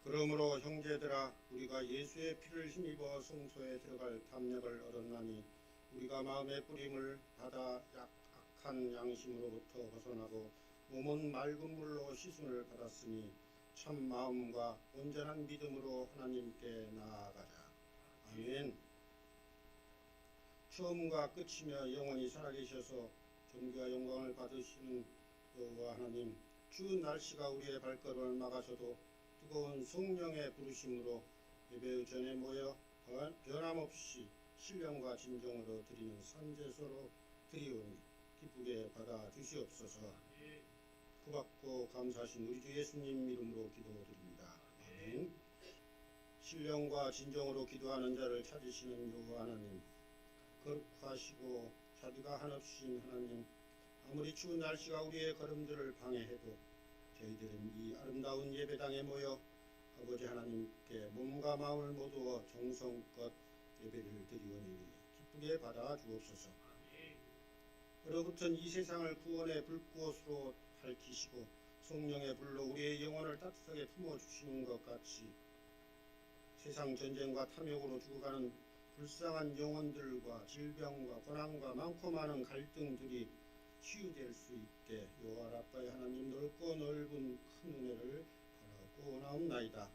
그러므로 형제들아, 우리가 예수의 피를 힘입어 성소에 들어갈 담력을 얻었나니 우리가 마음의 뿌림을 받아 악한 양심으로부터 벗어나고 몸은 맑은 물로 씻음을 받았으니 참 마음과 온전한 믿음으로 하나님께 나아가자. 아멘. 처음과 끝이며 영원히 살아계셔서 존귀와 영광을 받으시는 여호와 하나님, 추운 날씨가 우리의 발걸음을 막아서도 뜨거운 성령의 부르심으로 예배의 전에 모여 변함없이 신령과 진정으로 드리는 산제소로 드리오니 기쁘게 받아 주시옵소서. 구받고 감사하신 우리 주 예수님 이름으로 기도드립니다. 아멘. 신령과 진정으로 기도하는 자를 찾으시는 여호와 하나님, 거룩하시고 자비가 한없으신 하나님, 아무리 추운 날씨가 우리의 걸음들을 방해해도 저희들은 이 아름다운 예배당에 모여 아버지 하나님께 몸과 마음을 모두어 정성껏 예배를 드리오니 기쁘게 받아 주옵소서. 얼어붙은 이 세상을 구원의 불꽃으로 밝히시고 성령의 불로 우리의 영혼을 따뜻하게 품어주시는 것 같이 세상 전쟁과 탐욕으로 죽어가는 불쌍한 영혼들과 질병과 고난과 많고 많은 갈등들이 치유될 수 있게 여호와 라빠의 하나님 넓고 넓은 큰 은혜를 바라고 나옵나이다.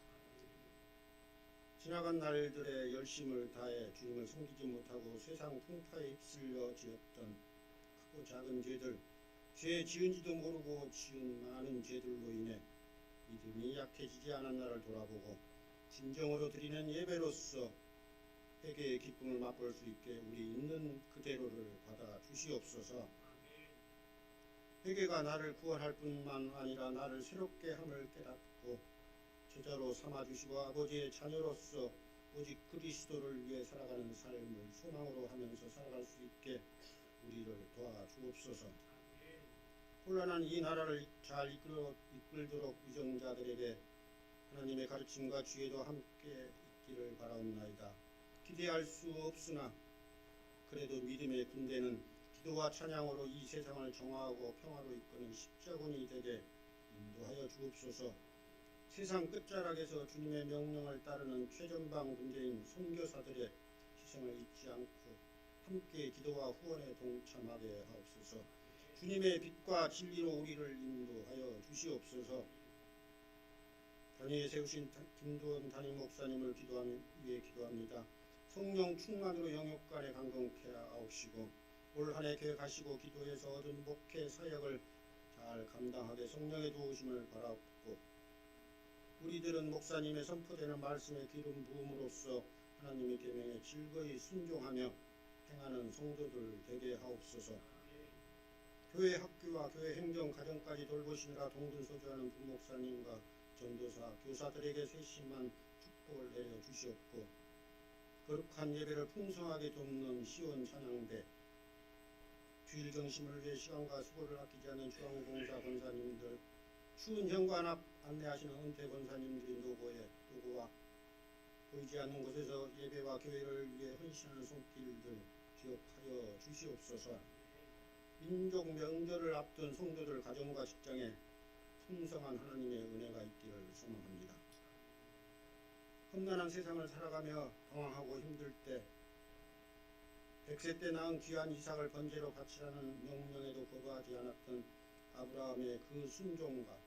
지나간 날들의 열심을 다해 주님을 섬기지 못하고 세상 풍파에 휩쓸려 지었던 크고 작은 죄들, 죄 지은지도 모르고 지은 많은 죄들로 인해 믿음이 약해지지 않은 나를 돌아보고 진정으로 드리는 예배로서 회개의 기쁨을 맛볼 수 있게 우리 있는 그대로를 받아 주시옵소서. 회개가 나를 구원할 뿐만 아니라 나를 새롭게 함을 깨닫고 제자로 삼아주시고 아버지의 자녀로서 오직 그리스도를 위해 살아가는 삶을 소망으로 하면서 살아갈 수 있게 우리를 도와주옵소서. 혼란한 이 나라를 잘 이끌도록 위정자들에게 하나님의 가르침과 지혜도 함께 있기를 바라옵나이다. 기대할 수 없으나 그래도 믿음의 군대는 기도와 찬양으로 이 세상을 정화하고 평화로 이끄는 십자군이 되게 인도하여 주옵소서. 세상 끝자락에서 주님의 명령을 따르는 최전방 군대인 선교사들의 희생을 잊지 않고 함께 기도와 후원에 동참하게 하옵소서. 주님의 빛과 진리로 우리를 인도하여 주시옵소서. 단위에 세우신 김두원 담임 목사님을 위해 기도합니다. 성령 충만으로 영육간에 강건케 하옵시고 올 한 해 계획하시고 기도해서 얻은 목회 사역을 잘 감당하게 성령의 도우심을 바라옵고 우리들은 목사님의 선포되는 말씀의 기름 부음으로써 하나님의 계명에 즐거이 순종하며 행하는 성도들 되게 하옵소서. 교회 학교와 교회 행정 가정까지 돌보시느라 동분서주하는 부목사님과 전도사, 교사들에게 세심한 축복을 내려 주시옵고 거룩한 예배를 풍성하게 돕는 시온 찬양대, 주일 정심을 위해 시간과 수고를 아끼지 않는 중앙봉사 권사님들, 추운 현관 앞 안내하시는 은퇴 권사님들이 노고와 보이지 않는 곳에서 예배와 교회를 위해 헌신하는 손길들 기억하여 주시옵소서. 민족 명절을 앞둔 성도들 가정과 직장에 풍성한 하나님의 은혜가 있기를 소망합니다. 험난한 세상을 살아가며 방황하고 힘들 때 100세 때 낳은 귀한 이삭을 번제로 바치라는 명령에도 거부하지 않았던 아브라함의 그 순종과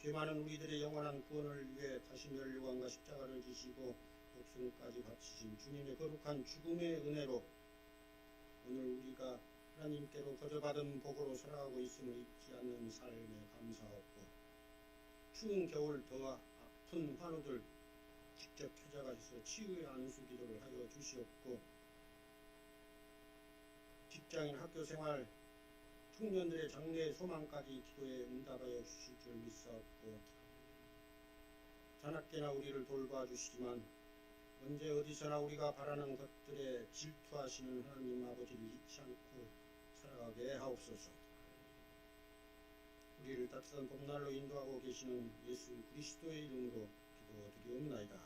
죄 많은 우리들의 영원한 구원을 위해 다시 멸류관과 십자가를 지시고 목숨까지 바치신 주님의 거룩한 죽음의 은혜로 오늘 우리가 하나님께로 거저받은 복으로 살아가고 있음을 잊지 않는 삶에 감사하고 추운 겨울 더 아픈 환우들 직접 찾아가셔서 치유의 안수 기도를 하여 주시옵고 직장인 학교생활 청년들의 장래의 소망까지 기도에 응답하여 주실 줄 믿사옵고 자나깨나 우리를 돌봐주시지만 언제 어디서나 우리가 바라는 것들에 질투하시는 하나님 아버지를 잊지 않고 살아가게 하옵소서. 우리를 따뜻한 봄날로 인도하고 계시는 예수 그리스도의 이름으로 기도드리옵나이다.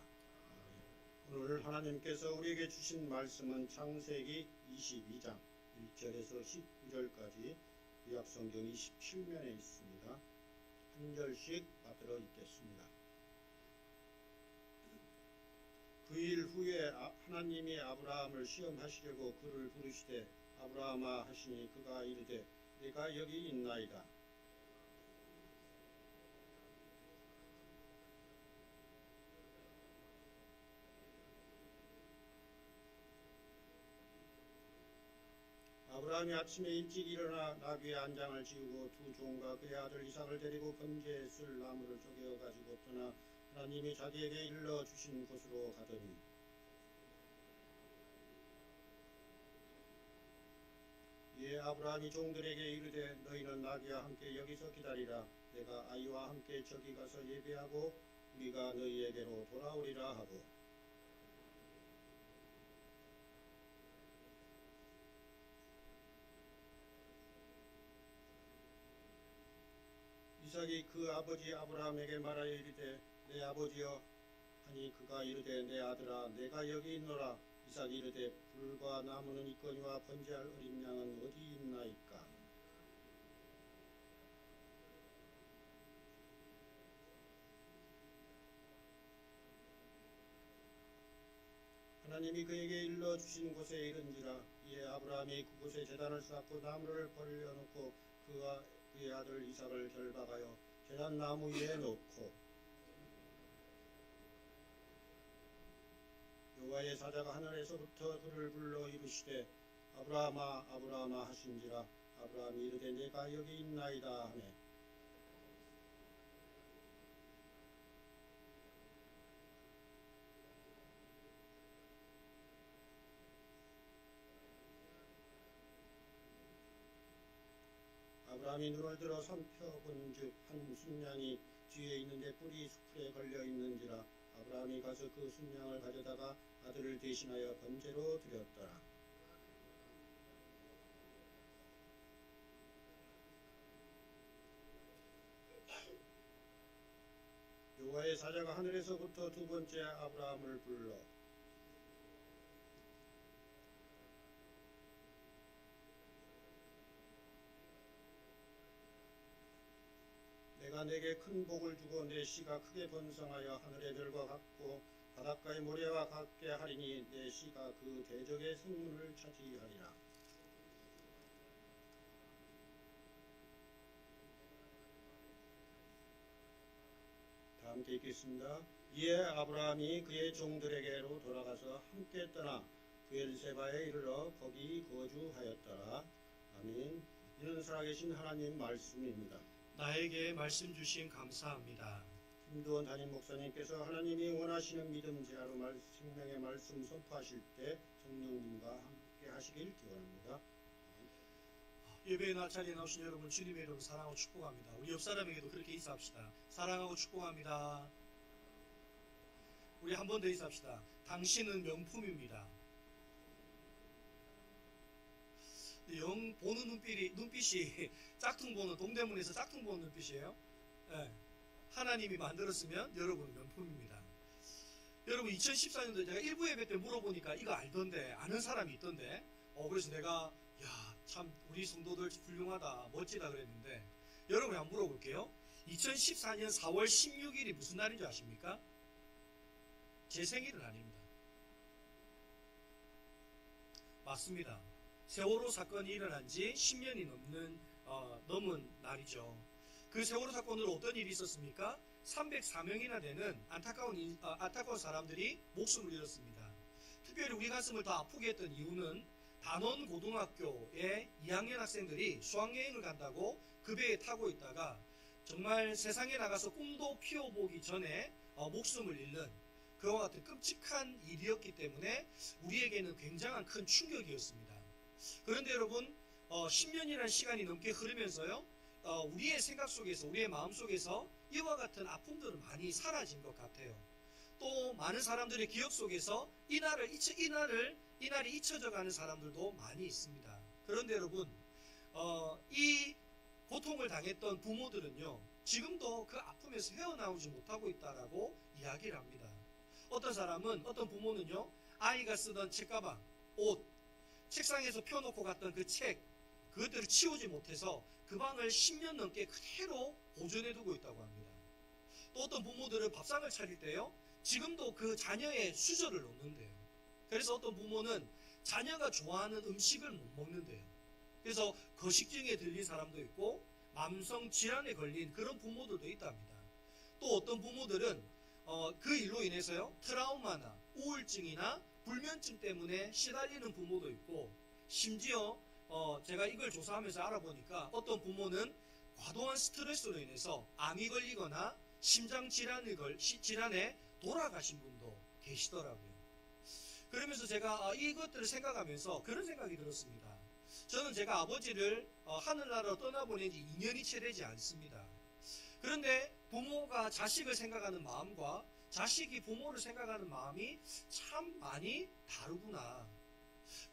오늘 하나님께서 우리에게 주신 말씀은 창세기 22장 1절에서 19절까지 구약성경 27면에 있습니다. 한 절씩 받들어 읽겠습니다. 그 일 후에 하나님이 아브라함을 시험하시려고 그를 부르시되 아브라함아 하시니 그가 이르되 내가 여기 있나이다. 아브라함이 아침에 일찍 일어나 나귀의 안장을 지우고 두 종과 그의 아들 이삭을 데리고 번제에 쓸 나무를 쪼개어 가지고 떠나 하나님이 자기에게 일러 주신 곳으로 가더니 이에 아브라함이 종들에게 이르되 너희는 나귀와 함께 여기서 기다리라. 내가 아이와 함께 저기 가서 예배하고 우리가 너희에게로 돌아오리라 하고 이삭이 그 아버지 아브라함에게 말하여 이르되 내 아버지여 하니 그가 이르되 내 아들아 내가 여기 있노라. 이삭이 이르되 불과 나무는 있거니와 번제할 어린 양은 어디 있나이까. 하나님이 그에게 일러 주신 곳에 이른지라. 이에 아브라함이 그곳에 제단을 쌓고 나무를 벌려놓고 그와 그의 아들 이삭을 결박하여 제단 나무 위에 놓고 여호와의 사자가 하늘에서부터 그를 불러 이르시되 아브라함아 아브라함아 하신지라. 아브라함이 이르되 내가 여기 있나이다 하매 아브라함이 눈을 들어 살펴본즉 한 순양이 뒤에 있는데 뿔이 수풀에 걸려 있는지라. 아브라함이 가서 그 순양을 가져다가 아들을 대신하여 번제로 드렸더라. 여호와의 사자가 하늘에서부터 두 번째 아브라함을 불러 내가 내게 큰 복을 주고 내 씨가 크게 번성하여 하늘의 별과 같고 바닷가의 모래와 같게 하리니 내 씨가 그 대적의 성문을 차지하리라. 다 함께 읽겠습니다. 이에 아브라함이 그의 종들에게로 돌아가서 함께 떠나 브엘세바에 이르러 거기 거주하였더라. 아멘. 이는 살아계신 하나님 말씀입니다. 나에게 말씀 주신 감사합니다. 김두원 담임 목사님께서 하나님이 원하시는 믿음 제하로 생명의 말씀 선포하실 때 성령님과 함께 하시길 기원합니다. 예배의 날짜리에 나오신 여러분 주님의 이름으로 사랑하고 축복합니다. 우리 옆 사람에게도 그렇게 인사합시다. 사랑하고 축복합니다. 우리 한 번 더 인사합시다. 당신은 명품입니다. 영 보는 눈빛이 짝퉁 보는 동대문에서 짝퉁 보는 눈빛이에요. 네. 하나님이 만들었으면 여러분 명품입니다. 여러분 2014년도에 제가 일부 예배 때 물어보니까 이거 알던데 아는 사람이 있던데 그래서 내가 참 우리 성도들 훌륭하다 멋지다 그랬는데 여러분이 한번 물어볼게요. 2014년 4월 16일이 무슨 날인 줄 아십니까? 제 생일은 아닙니다. 맞습니다. 세월호 사건이 일어난 지 10년이 넘은 날이죠. 그 세월호 사건으로 어떤 일이 있었습니까? 304명이나 되는 안타까운 사람들이 목숨을 잃었습니다. 특별히 우리 가슴을 더 아프게 했던 이유는 단원고등학교의 2학년 학생들이 수학여행을 간다고 그 배에 타고 있다가 정말 세상에 나가서 꿈도 피워보기 전에 목숨을 잃는 그와 같은 끔찍한 일이었기 때문에 우리에게는 굉장한 큰 충격이었습니다. 그런데 여러분 10년이라는 시간이 넘게 흐르면서요 우리의 생각 속에서 우리의 마음 속에서 이와 같은 아픔들은 많이 사라진 것 같아요. 또 많은 사람들의 기억 속에서 이 날이 잊혀져 가는 사람들도 많이 있습니다. 그런데 여러분 이 고통을 당했던 부모들은요 지금도 그 아픔에서 헤어나오지 못하고 있다라고 이야기를 합니다. 어떤 부모는요 아이가 쓰던 책가방, 옷, 책상에서 펴놓고 갔던 그 책, 그것들을 치우지 못해서 그 방을 10년 넘게 그대로 보존해두고 있다고 합니다. 또 어떤 부모들은 밥상을 차릴 때요 지금도 그 자녀의 수저를 놓는데요. 그래서 어떤 부모는 자녀가 좋아하는 음식을 못 먹는데요. 그래서 거식증에 들린 사람도 있고 만성 질환에 걸린 그런 부모들도 있답니다. 또 어떤 부모들은 그 일로 인해서요 트라우마나 우울증이나 불면증 때문에 시달리는 부모도 있고, 심지어 제가 이걸 조사하면서 알아보니까 어떤 부모는 과도한 스트레스로 인해서 암이 걸리거나 심장 질환에 돌아가신 분도 계시더라고요. 그러면서 제가 이것들을 생각하면서 그런 생각이 들었습니다. 저는 제가 아버지를 하늘나라로 떠나보낸 지 2년이 채 되지 않습니다. 그런데 부모가 자식을 생각하는 마음과 자식이 부모를 생각하는 마음이 참 많이 다르구나.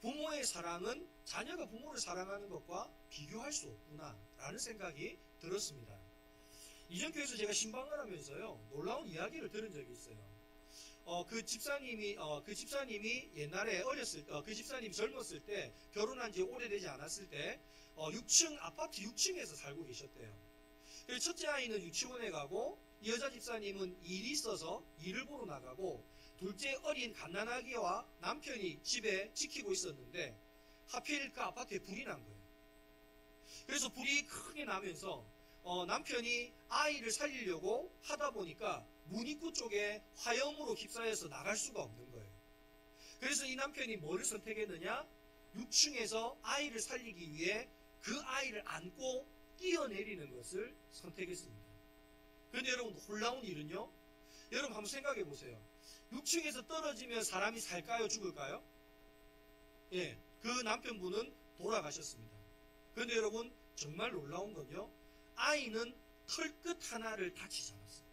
부모의 사랑은 자녀가 부모를 사랑하는 것과 비교할 수 없구나 라는 생각이 들었습니다. 이전 교회에서 제가 신방을 하면서요 놀라운 이야기를 들은 적이 있어요. 그 집사님이 옛날에 그 집사님이 젊었을 때, 결혼한 지 오래되지 않았을 때 6층 아파트 6층에서 살고 계셨대요. 그래서 첫째 아이는 유치원에 가고, 이 여자 집사님은 일이 있어서 일을 보러 나가고, 둘째 어린 갓난아기와 남편이 집에 지키고 있었는데 하필 그 아파트에 불이 난 거예요. 그래서 불이 크게 나면서 남편이 아이를 살리려고 하다 보니까 문 입구 쪽에 화염으로 휩싸여서 나갈 수가 없는 거예요. 그래서 이 남편이 뭐를 선택했느냐? 6층에서 아이를 살리기 위해 그 아이를 안고 뛰어내리는 것을 선택했습니다. 그런데 여러분, 놀라운 일은요, 여러분 한번 생각해 보세요. 6층에서 떨어지면 사람이 살까요, 죽을까요? 예, 그 남편분은 돌아가셨습니다. 그런데 여러분, 정말 놀라운 건요, 아이는 털끝 하나를 다치지 않았어요.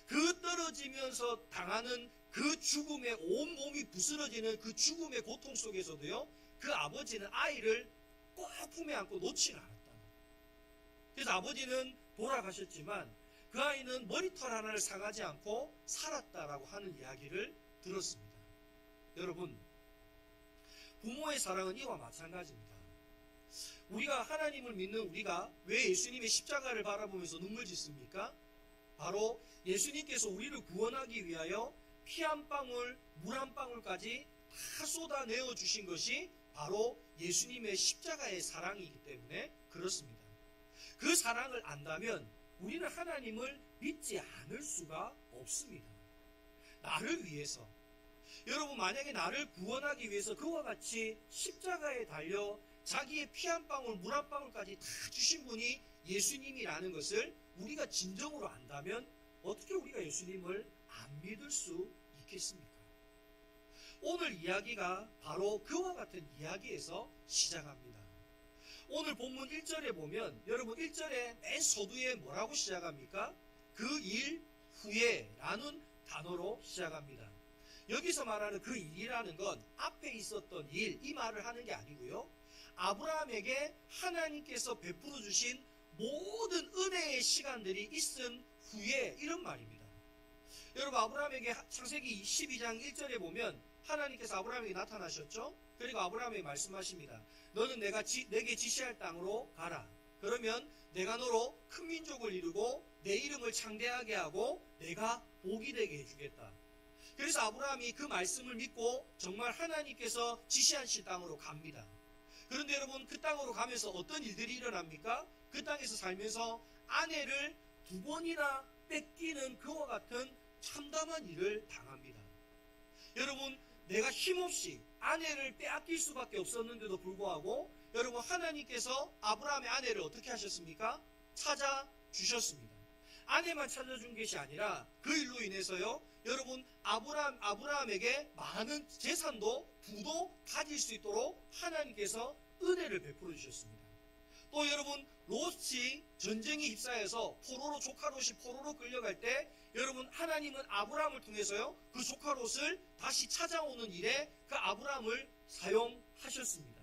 그 떨어지면서 당하는 그 죽음에 온몸이 부스러지는 그 죽음의 고통 속에서도요, 그 아버지는 아이를 꼭 품에 안고 놓지는 않았다. 그래서 아버지는 돌아가셨지만 그 아이는 머리털 하나를 상하지 않고 살았다라고 하는 이야기를 들었습니다. 여러분, 부모의 사랑은 이와 마찬가지입니다. 우리가 하나님을 믿는 우리가 왜 예수님의 십자가를 바라보면서 눈물 짓습니까? 바로 예수님께서 우리를 구원하기 위하여 피 한 방울, 물 한 방울까지 다 쏟아내어 주신 것이 바로 예수님의 십자가의 사랑이기 때문에 그렇습니다. 그 사랑을 안다면 우리는 하나님을 믿지 않을 수가 없습니다. 나를 위해서, 여러분, 만약에 나를 구원하기 위해서 그와 같이 십자가에 달려 자기의 피 한 방울, 물 한 방울까지 다 주신 분이 예수님이라는 것을 우리가 진정으로 안다면 어떻게 우리가 예수님을 안 믿을 수 있겠습니까? 오늘 이야기가 바로 그와 같은 이야기에서 시작합니다. 오늘 본문 1절에 보면, 여러분 1절에 맨 서두에 뭐라고 시작합니까? 그 일 후에 라는 단어로 시작합니다. 여기서 말하는 그 일이라는 건 앞에 있었던 일, 이 말을 하는 게 아니고요, 아브라함에게 하나님께서 베풀어 주신 모든 은혜의 시간들이 있은 후에, 이런 말입니다. 여러분, 아브라함에게 창세기 12장 1절에 보면 하나님께서 아브라함에게 나타나셨죠? 그리고 아브라함에게 말씀하십니다. 너는 내게 지시할 땅으로 가라. 그러면 내가 너로 큰 민족을 이루고 내 이름을 창대하게 하고 내가 복이 되게 해주겠다. 그래서 아브라함이 그 말씀을 믿고 정말 하나님께서 지시하신 땅으로 갑니다. 그런데 여러분, 그 땅으로 가면서 어떤 일들이 일어납니까? 그 땅에서 살면서 아내를 2번이나 뺏기는 그와 같은 참담한 일을 당합니다. 여러분, 내가 힘없이 아내를 빼앗길 수밖에 없었는데도 불구하고 여러분, 하나님께서 아브라함의 아내를 어떻게 하셨습니까? 찾아주셨습니다. 아내만 찾아준 것이 아니라 그 일로 인해서요, 여러분, 아브라함에게 많은 재산도 부도 가질 수 있도록 하나님께서 은혜를 베풀어 주셨습니다. 또 여러분, 롯이 전쟁에 휩싸여서 조카 롯이 포로로 끌려갈 때 여러분, 하나님은 아브라함을 통해서요, 그 조카 롯을 다시 찾아오는 일에 그 아브라함을 사용하셨습니다.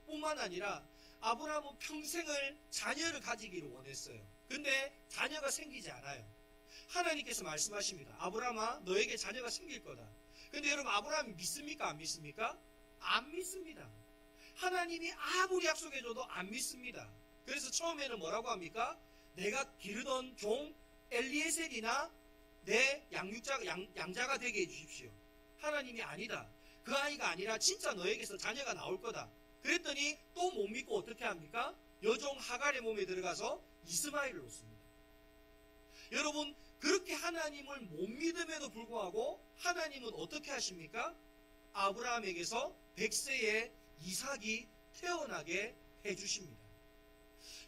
뿐만 아니라 아브라함은 평생을 자녀를 가지기를 원했어요. 근데 자녀가 생기지 않아요. 하나님께서 말씀하십니다. 아브라함아, 너에게 자녀가 생길 거다. 근데 여러분, 아브라함이 믿습니까? 안 믿습니까? 안 믿습니다. 하나님이 아무리 약속해줘도 안 믿습니다. 그래서 처음에는 뭐라고 합니까? 내가 기르던 종 엘리에셀이나 내 양자가 되게 해주십시오. 하나님이 아니다. 그 아이가 아니라 진짜 너에게서 자녀가 나올 거다. 그랬더니 또 못 믿고 어떻게 합니까? 여종 하갈의 몸에 들어가서 이스마엘을 놓습니다. 여러분, 그렇게 하나님을 못 믿음에도 불구하고 하나님은 어떻게 하십니까? 아브라함에게서 100세의 이삭이 태어나게 해주십니다.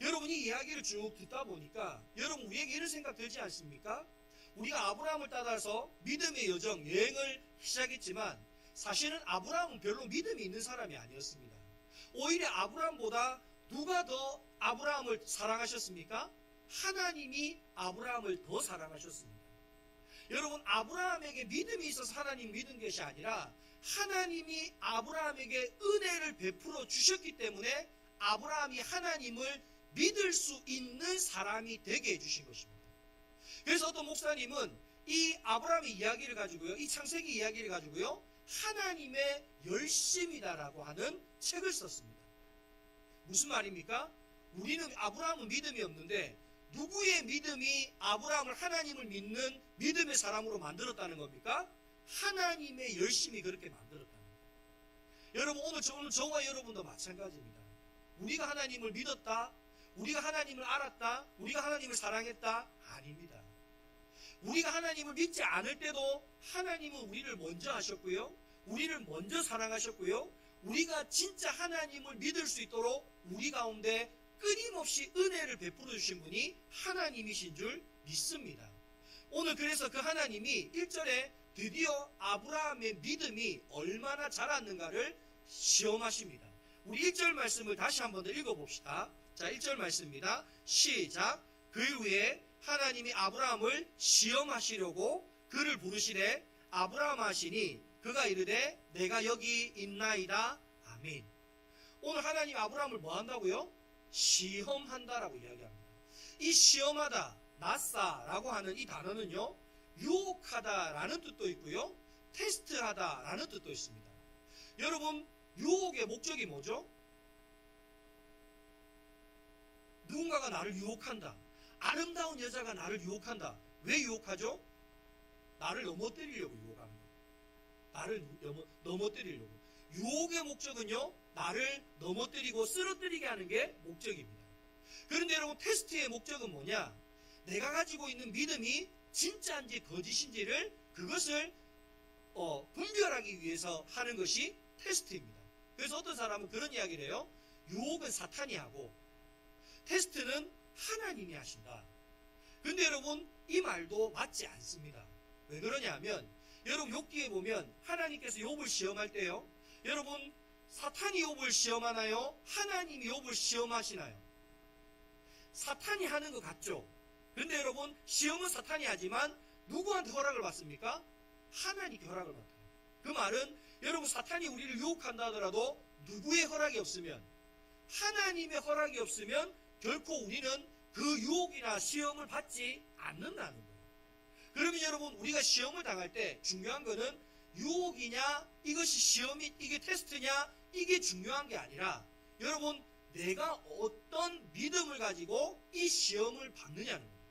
여러분, 이 이야기를 쭉 듣다 보니까 여러분, 우리에게 이런 생각 들지 않습니까? 우리가 아브라함을 따라서 믿음의 여행을 시작했지만 사실은 아브라함은 별로 믿음이 있는 사람이 아니었습니다. 오히려 아브라함보다 누가 더 아브라함을 사랑하셨습니까? 하나님이 아브라함을 더 사랑하셨습니다. 여러분, 아브라함에게 믿음이 있어서 하나님 믿은 것이 아니라 하나님이 아브라함에게 은혜를 베풀어 주셨기 때문에 아브라함이 하나님을 믿을 수 있는 사람이 되게 해주신 것입니다. 그래서 어떤 목사님은 이 아브라함의 이야기를 가지고요, 이 창세기 이야기를 가지고요, 하나님의 열심이다라고 하는 책을 썼습니다. 무슨 말입니까? 우리는 아브라함은 믿음이 없는데 누구의 믿음이 아브라함을 하나님을 믿는 믿음의 사람으로 만들었다는 겁니까? 하나님의 열심이 그렇게 만들었다는 겁니다. 여러분, 오늘 저와 여러분도 마찬가지입니다. 우리가 하나님을 믿었다, 우리가 하나님을 알았다, 우리가 하나님을 사랑했다? 아닙니다. 우리가 하나님을 믿지 않을 때도 하나님은 우리를 먼저 하셨고요, 우리를 먼저 사랑하셨고요, 우리가 진짜 하나님을 믿을 수 있도록 우리 가운데 끊임없이 은혜를 베풀어 주신 분이 하나님이신 줄 믿습니다. 오늘 그래서 그 하나님이 1절에 드디어 아브라함의 믿음이 얼마나 자랐는가를 시험하십니다. 우리 1절 말씀을 다시 한번 더 읽어봅시다. 자, 1절 말씀입니다. 시작. 그 후에 하나님이 아브라함을 시험하시려고 그를 부르시되 아브라함 하시니 그가 이르되 내가 여기 있나이다. 아멘. 오늘 하나님 아브라함을 뭐 한다고요? 시험한다라고 이야기합니다. 이 시험하다, 나사라고 하는 이 단어는요, 유혹하다라는 뜻도 있고요, 테스트하다라는 뜻도 있습니다. 여러분, 유혹의 목적이 뭐죠? 누군가가 나를 유혹한다. 아름다운 여자가 나를 유혹한다. 왜 유혹하죠? 나를 넘어뜨리려고 유혹합니다. 나를 넘어뜨리려고. 유혹의 목적은요, 나를 넘어뜨리고 쓰러뜨리게 하는 게 목적입니다. 그런데 여러분, 테스트의 목적은 뭐냐? 내가 가지고 있는 믿음이 진짜인지 거짓인지를 그것을 분별하기 위해서 하는 것이 테스트입니다. 그래서 어떤 사람은 그런 이야기를 해요. 유혹은 사탄이 하고 테스트는 하나님이 하신다. 근데 여러분, 이 말도 맞지 않습니다. 왜 그러냐면 여러분, 욥기에 보면 하나님께서 욥을 시험할 때요, 여러분, 사탄이 욥을 시험하나요? 하나님이 욥을 시험하시나요? 사탄이 하는 것 같죠? 근데 여러분, 시험은 사탄이 하지만 누구한테 허락을 받습니까? 하나님께 허락을 받아요. 그 말은 여러분, 사탄이 우리를 유혹한다 하더라도 누구의 허락이 없으면, 하나님의 허락이 없으면 결코 우리는 그 유혹이나 시험을 받지 않는다는 거예요. 그러면 여러분, 우리가 시험을 당할 때 중요한 거는 유혹이냐, 이것이 시험이, 이게 테스트냐, 이게 중요한 게 아니라 여러분, 내가 어떤 믿음을 가지고 이 시험을 받느냐는 거예요.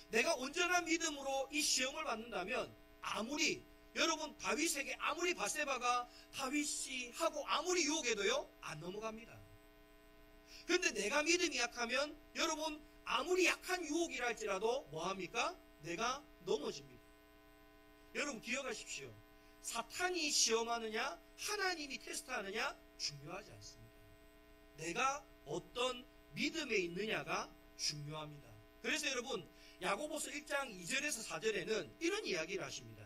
내가 온전한 믿음으로 이 시험을 받는다면 아무리 여러분, 다윗에게 아무리 바세바가 다윗이 하고 아무리 유혹해도요, 안 넘어갑니다. 그런데 내가 믿음이 약하면 여러분, 아무리 약한 유혹이라 할지라도 뭐합니까? 내가 넘어집니다. 여러분, 기억하십시오. 사탄이 시험하느냐, 하나님이 테스트하느냐 중요하지 않습니다. 내가 어떤 믿음에 있느냐가 중요합니다. 그래서 여러분, 야고보서 1장 2절에서 4절에는 이런 이야기를 하십니다.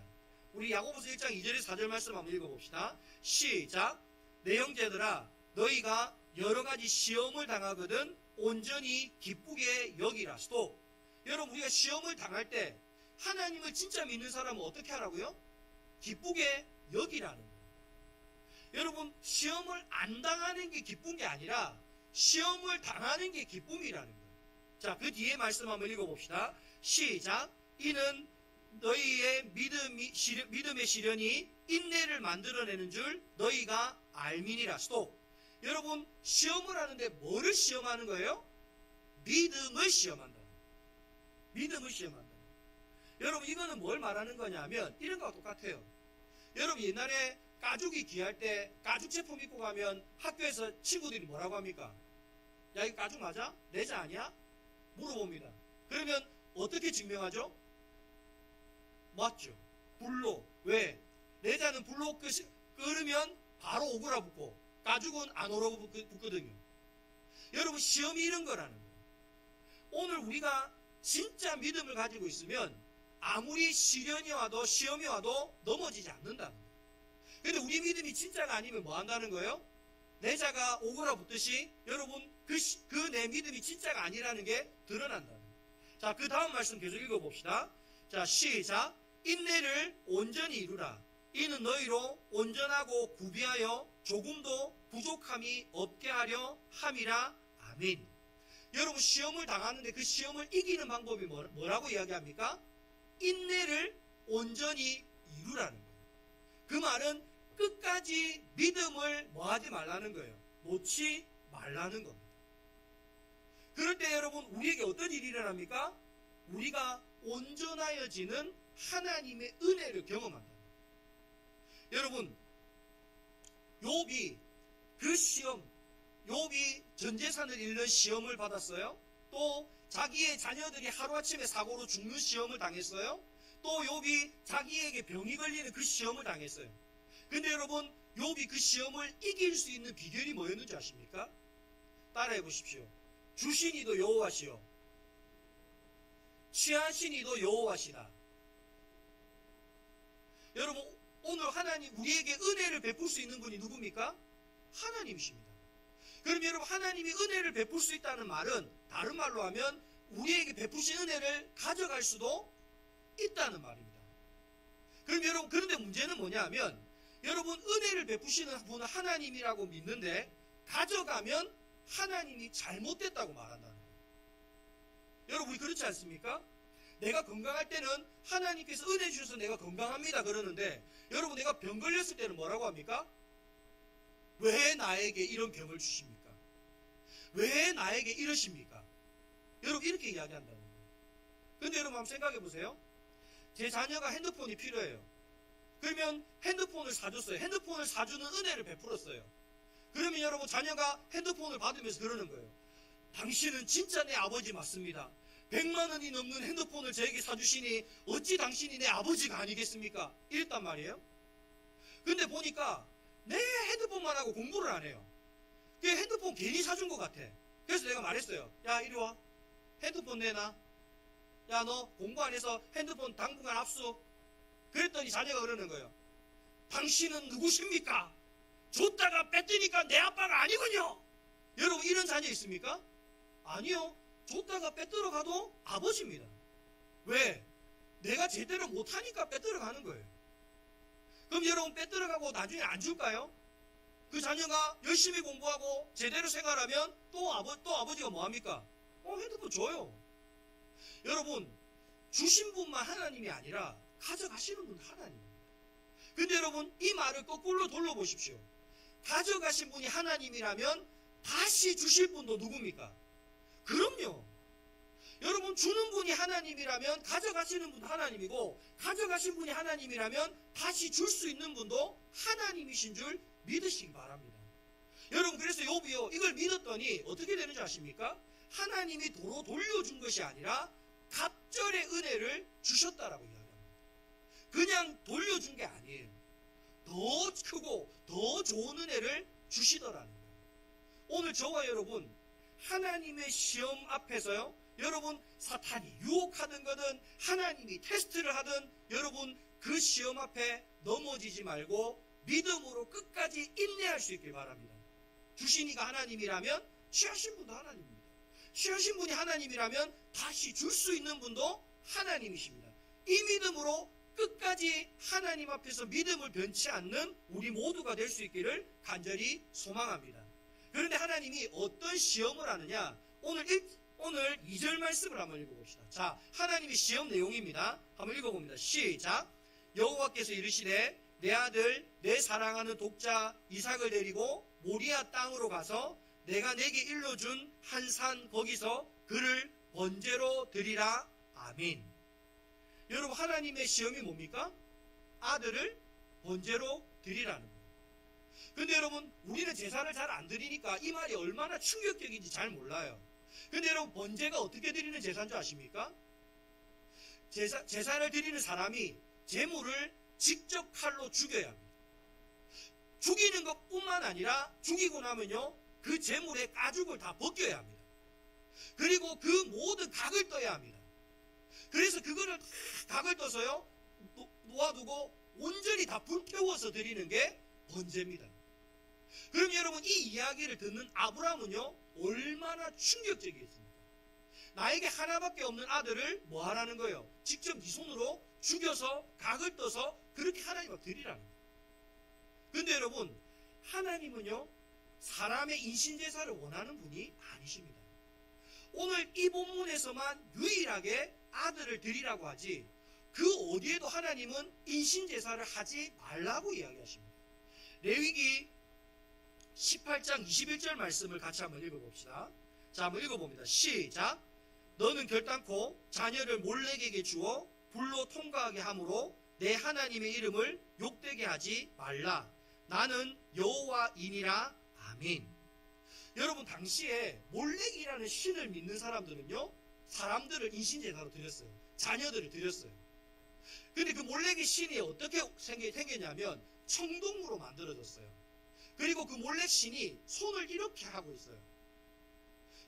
우리 야고보서 1장 2절에서 4절 말씀 한번 읽어봅시다. 시작. 내 형제들아, 너희가 여러 가지 시험을 당하거든 온전히 기쁘게 여기라. 스톱. 여러분, 우리가 시험을 당할 때 하나님을 진짜 믿는 사람은 어떻게 하라고요? 기쁘게 여기라는 거예요. 여러분, 시험을 안 당하는 게 기쁜 게 아니라 시험을 당하는 게 기쁨이라는 거예요. 자, 그 뒤에 말씀 한번 읽어봅시다. 시작. 이는 너희의 믿음의 시련이 인내를 만들어내는 줄 너희가 알미니라. 스톱. 여러분, 시험을 하는데 뭐를 시험하는 거예요? 믿음을 시험한다. 믿음을 시험한다. 여러분 이거는 뭘 말하는 거냐면 이런 거와 똑같아요. 여러분 옛날에 가죽이 귀할 때 가죽 제품 입고 가면 학교에서 친구들이 뭐라고 합니까? 야 이거 가죽 맞아? 레자 아니야? 물어봅니다. 그러면 어떻게 증명하죠? 맞죠. 불로. 왜? 레자는 불로 끓으면 바로 오그라 붙고 가죽은 안 오라 붙거든요. 여러분 시험이 이런 거라는 거예요. 오늘 우리가 진짜 믿음을 가지고 있으면 아무리 시련이 와도 시험이 와도 넘어지지 않는다는 거예요. 근데 우리 믿음이 진짜가 아니면 뭐 한다는 거예요? 레자가 오그라 붙듯이 여러분 그 내 믿음이 진짜가 아니라는 게 드러난다는 거예요. 자, 그 다음 말씀 계속 읽어봅시다. 자, 시작. 인내를 온전히 이루라. 이는 너희로 온전하고 구비하여 조금도 부족함이 없게 하려 함이라. 아멘. 여러분 시험을 당하는데 그 시험을 이기는 방법이 뭐라고 이야기합니까? 인내를 온전히 이루라는 거예요. 그 말은 끝까지 믿음을 뭐하지 말라는 거예요. 놓지 말라는 겁니다. 그럴 때 여러분 우리에게 어떤 일이 일어납니까? 우리가 온전하여지는 하나님의 은혜를 경험한다. 여러분 욥이 그 시험, 욥이 전 재산을 잃는 시험을 받았어요. 또 자기의 자녀들이 하루아침에 사고로 죽는 시험을 당했어요. 또 욥이 자기에게 병이 걸리는 그 시험을 당했어요. 근데 여러분 욥이 그 시험을 이길 수 있는 비결이 뭐였는지 아십니까? 따라해 보십시오. 주신이도 여호와시요 취하신이도 여호와시다. 여러분 오늘 하나님 우리에게 은혜를 베풀 수 있는 분이 누굽니까? 하나님이십니다. 그럼 여러분 하나님이 은혜를 베풀 수 있다는 말은 다른 말로 하면 우리에게 베푸신 은혜를 가져갈 수도 있다는 말입니다. 그럼 여러분 그런데 문제는 뭐냐면 여러분 은혜를 베푸시는 분은 하나님이라고 믿는데 가져가면 하나님이 잘못됐다고 말한다는 거예요. 여러분 그렇지 않습니까? 내가 건강할 때는 하나님께서 은혜 주셔서 내가 건강합니다 그러는데 여러분 내가 병 걸렸을 때는 뭐라고 합니까? 왜 나에게 이런 병을 주십니까? 왜 나에게 이러십니까? 여러분 이렇게 이야기한다는 거예요. 근데 여러분 한번 생각해 보세요. 제 자녀가 핸드폰이 필요해요. 그러면 핸드폰을 사줬어요. 핸드폰을 사주는 은혜를 베풀었어요. 그러면 여러분 자녀가 핸드폰을 받으면서 그러는 거예요. 당신은 진짜 내 아버지 맞습니다. 100만 원이 넘는 핸드폰을 저에게 사주시니 어찌 당신이 내 아버지가 아니겠습니까? 이랬단 말이에요. 근데 보니까 내 핸드폰만 하고 공부를 안 해요. 그 핸드폰 괜히 사준 것 같아. 그래서 내가 말했어요. 야 이리 와. 핸드폰 내놔. 야 너 공부 안 해서 핸드폰 당분간 압수. 그랬더니 자녀가 그러는 거예요. 당신은 누구십니까? 줬다가 뺐더니까 내 아빠가 아니군요. 여러분 이런 자녀 있습니까? 아니요. 줬다가 빼들어 가도 아버지입니다. 왜? 내가 제대로 못하니까 빼들어 가는 거예요. 그럼 여러분 빼들어 가고 나중에 안 줄까요? 그 자녀가 열심히 공부하고 제대로 생활하면 또 아버지가 뭐합니까? 핸드폰 줘요. 여러분 주신 분만 하나님이 아니라 가져가시는 분 하나님입니다. 근데 여러분 이 말을 거꾸로 돌려보십시오. 가져가신 분이 하나님이라면 다시 주실 분도 누굽니까? 그럼요. 여러분 주는 분이 하나님이라면 가져가시는 분도 하나님이고 가져가신 분이 하나님이라면 다시 줄 수 있는 분도 하나님이신 줄 믿으시기 바랍니다. 여러분 그래서 욥이요 이걸 믿었더니 어떻게 되는지 아십니까? 하나님이 도로 돌려준 것이 아니라 갑절의 은혜를 주셨다라고 이야기합니다. 그냥 돌려준 게 아니에요. 더 크고 더 좋은 은혜를 주시더라는 거예요. 오늘 저와 여러분 하나님의 시험 앞에서요 여러분 사탄이 유혹하든 거든 하나님이 테스트를 하든 여러분 그 시험 앞에 넘어지지 말고 믿음으로 끝까지 인내할 수 있길 바랍니다. 주시니가 하나님이라면 취하신 분도 하나님입니다. 취하신 분이 하나님이라면 다시 줄 수 있는 분도 하나님이십니다. 이 믿음으로 끝까지 하나님 앞에서 믿음을 변치 않는 우리 모두가 될 수 있기를 간절히 소망합니다. 그런데 하나님이 어떤 시험을 하느냐? 오늘 2절 말씀을 한번 읽어봅시다. 자, 하나님의 시험 내용입니다. 한번 읽어봅니다. 시작. 여호와께서 이르시되 내 아들 내 사랑하는 독자 이삭을 데리고 모리아 땅으로 가서 내가 내게 일러준 한 산 거기서 그를 번제로 드리라. 아멘. 여러분, 하나님의 시험이 뭡니까? 아들을 번제로 드리라는 거예요. 근데 여러분, 우리는 제사를 잘 안 드리니까 이 말이 얼마나 충격적인지 잘 몰라요. 근데 여러분, 번제가 어떻게 드리는 제사인 줄 아십니까? 제사를 드리는 사람이 제물을 직접 칼로 죽여야 합니다. 죽이는 것뿐만 아니라 죽이고 나면요, 그 제물의 가죽을 다 벗겨야 합니다. 그리고 그 모든 각을 떠야 합니다. 그래서 그거를 각을 떠서요, 놓아두고 온전히 다 불태워서 드리는 게 번제입니다. 그럼 여러분, 이 이야기를 듣는 아브라함은요, 얼마나 충격적이었습니까? 나에게 하나밖에 없는 아들을 뭐 하라는 거예요? 직접 네 손으로 죽여서 각을 떠서 그렇게 하나님 앞에 드리라는 거예요. 근데 여러분, 하나님은요, 사람의 인신제사를 원하는 분이 아니십니다. 오늘 이 본문에서만 유일하게 아들을 드리라고 하지, 그 어디에도 하나님은 인신제사를 하지 말라고 이야기하십니다. 레위기 18장 21절 말씀을 같이 한번 읽어봅시다. 자, 한번 읽어봅니다. 시작. 너는 결단코 자녀를 몰렉에게 주어 불로 통과하게 함으로 내 하나님의 이름을 욕되게 하지 말라. 나는 여호와이니라. 아멘. 여러분, 당시에 몰렉이라는 신을 믿는 사람들은요, 사람들을 인신제사로 드렸어요. 자녀들을 드렸어요. 근데 그 몰렉의 신이 어떻게 생겼냐면 청동으로 만들어졌어요. 그리고 그 몰렉 신이 손을 이렇게 하고 있어요.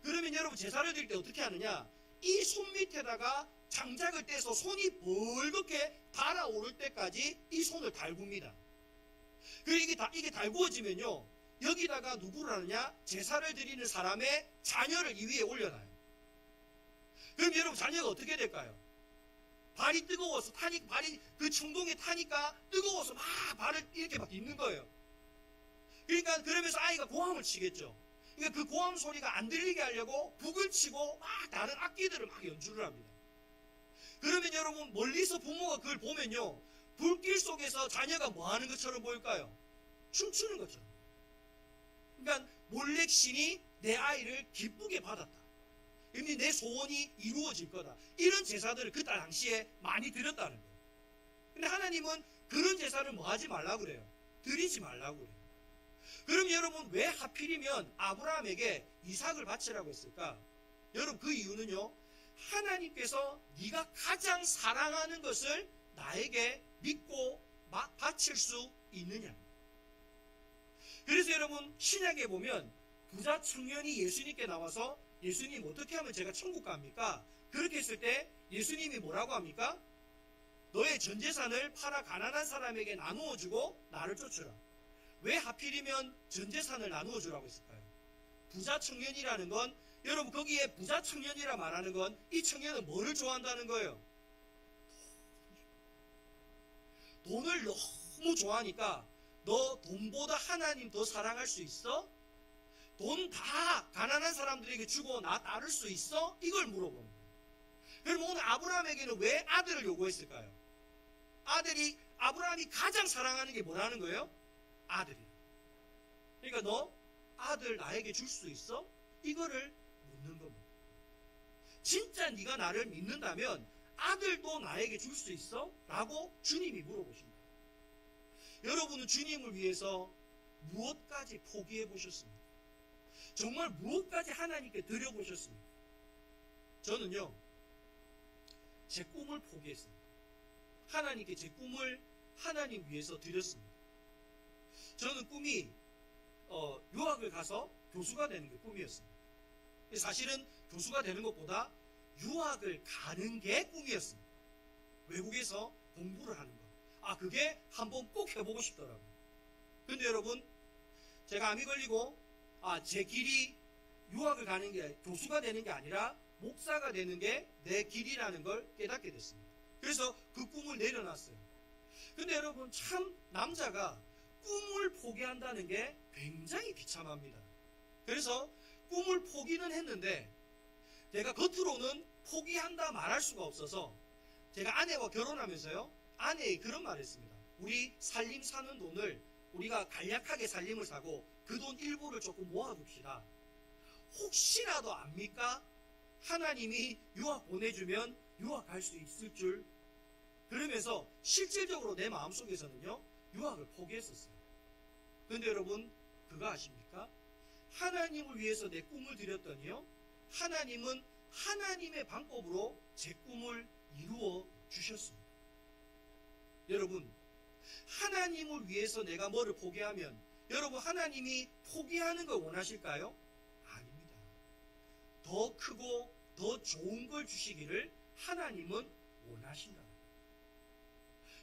그러면 여러분, 제사를 드릴 때 어떻게 하느냐? 이 손 밑에다가 장작을 떼서 손이 벌겋게 달아오를 때까지 이 손을 달굽니다. 그리고 이게 달구어지면요, 여기다가 누구를 하느냐? 제사를 드리는 사람의 자녀를 이 위에 올려놔요. 그럼 여러분, 자녀가 어떻게 될까요? 발이 뜨거워서 발이 그 청동에 타니까 뜨거워서 막 발을 이렇게 막 딛는 거예요. 그러니까 그러면서 아이가 고함을 치겠죠. 그러니까 그 고함 소리가 안 들리게 하려고 북을 치고 막 다른 악기들을 막 연주를 합니다. 그러면 여러분, 멀리서 부모가 그걸 보면요, 불길 속에서 자녀가 뭐 하는 것처럼 보일까요? 춤추는 것처럼. 그러니까 몰렉 신이 내 아이를 기쁘게 받았다. 그러니 내 소원이 이루어질 거다. 이런 제사들을 그 당시에 많이 드렸다는 거예요. 근데 하나님은 그런 제사를 뭐 하지 말라고 그래요? 드리지 말라고 그래요. 그럼 여러분, 왜 하필이면 아브라함에게 이삭을 바치라고 했을까? 여러분, 그 이유는요, 하나님께서 네가 가장 사랑하는 것을 나에게 믿고 바칠 수 있느냐. 그래서 여러분, 신약에 보면 부자 청년이 예수님께 나와서 예수님, 어떻게 하면 제가 천국 갑니까? 그렇게 했을 때 예수님이 뭐라고 합니까? 너의 전 재산을 팔아 가난한 사람에게 나누어 주고 나를 쫓으라. 왜 하필이면 전 재산을 나누어 주라고 했을까요? 부자 청년이라는 건, 여러분, 거기에 부자 청년이라 말하는 건 이 청년은 뭐를 좋아한다는 거예요? 돈을 너무 좋아하니까 너 돈보다 하나님 더 사랑할 수 있어? 돈 다 가난한 사람들에게 주고 나 따를 수 있어? 이걸 물어보는 거예요. 그럼 오늘 아브라함에게는 왜 아들을 요구했을까요? 아브라함이 가장 사랑하는 게 뭐라는 거예요? 아들이다. 그러니까 너 아들 나에게 줄 수 있어? 이거를 묻는 겁니다. 진짜 네가 나를 믿는다면 아들도 나에게 줄 수 있어? 라고 주님이 물어보십니다. 여러분은 주님을 위해서 무엇까지 포기해 보셨습니까? 정말 무엇까지 하나님께 드려보셨습니까? 저는요, 제 꿈을 포기했습니다. 하나님께 제 꿈을 하나님 위해서 드렸습니다. 저는 꿈이 유학을 가서 교수가 되는 게 꿈이었습니다. 사실은 교수가 되는 것보다 유학을 가는 게 꿈이었습니다. 외국에서 공부를 하는 거. 그게 한번 꼭 해보고 싶더라고요. 근데 여러분, 제가 암이 걸리고 제 길이 유학을 가는 게, 교수가 되는 게 아니라 목사가 되는 게 내 길이라는 걸 깨닫게 됐습니다. 그래서 그 꿈을 내려놨어요. 근데 여러분, 참 남자가 꿈을 포기한다는 게 굉장히 비참합니다. 그래서 꿈을 포기는 했는데 제가 겉으로는 포기한다 말할 수가 없어서 제가 아내와 결혼하면서요, 아내의 그런 말을 했습니다. 우리 살림 사는 돈을 우리가 간략하게 살림을 사고 그 돈 일부를 조금 모아둡시다. 혹시라도 압니까? 하나님이 유학 보내주면 유학 갈 수 있을 줄 그러면서 실질적으로 내 마음속에서는요, 유학을 포기했었어요. 그런데 여러분, 그거 아십니까? 하나님을 위해서 내 꿈을 드렸더니요, 하나님은 하나님의 방법으로 제 꿈을 이루어 주셨습니다. 여러분, 하나님을 위해서 내가 뭐를 포기하면 여러분, 하나님이 포기하는 걸 원하실까요? 아닙니다. 더 크고 더 좋은 걸 주시기를 하나님은 원하신다.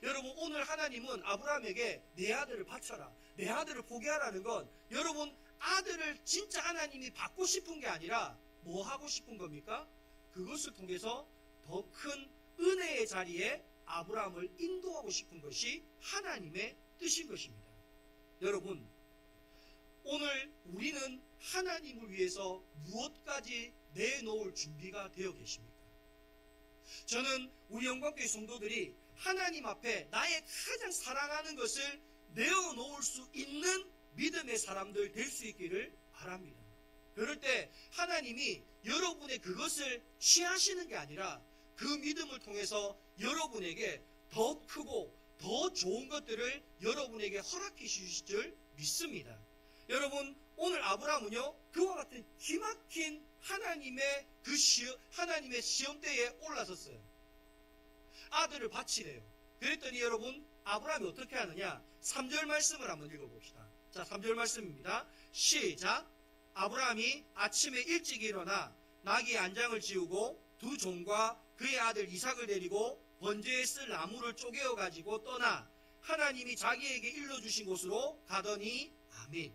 여러분, 오늘 하나님은 아브라함에게 내 아들을 바쳐라, 내 아들을 포기하라는 건 여러분, 아들을 진짜 하나님이 받고 싶은 게 아니라 뭐 하고 싶은 겁니까? 그것을 통해서 더 큰 은혜의 자리에 아브라함을 인도하고 싶은 것이 하나님의 뜻인 것입니다. 여러분, 오늘 우리는 하나님을 위해서 무엇까지 내놓을 준비가 되어 계십니까? 저는 우리 영광교회 성도들이 하나님 앞에 나의 가장 사랑하는 것을 내어놓을 수 있는 믿음의 사람들 될 수 있기를 바랍니다. 그럴 때 하나님이 여러분의 그것을 취하시는 게 아니라 그 믿음을 통해서 여러분에게 더 크고 더 좋은 것들을 여러분에게 허락해 주실 줄 믿습니다. 여러분, 오늘 아브라함은요, 그와 같은 기막힌 하나님의 하나님의 시험대에 올라섰어요. 아들을 바치래요. 그랬더니 여러분, 아브라함이 어떻게 하느냐? 3절 말씀을 한번 읽어봅시다. 자, 3절 말씀입니다. 시작. 아브라함이 아침에 일찍 일어나 나귀 안장을 지우고 두 종과 그의 아들 이삭을 데리고 번제에 쓸 나무를 쪼개어 가지고 떠나 하나님이 자기에게 일러주신 곳으로 가더니 아멘.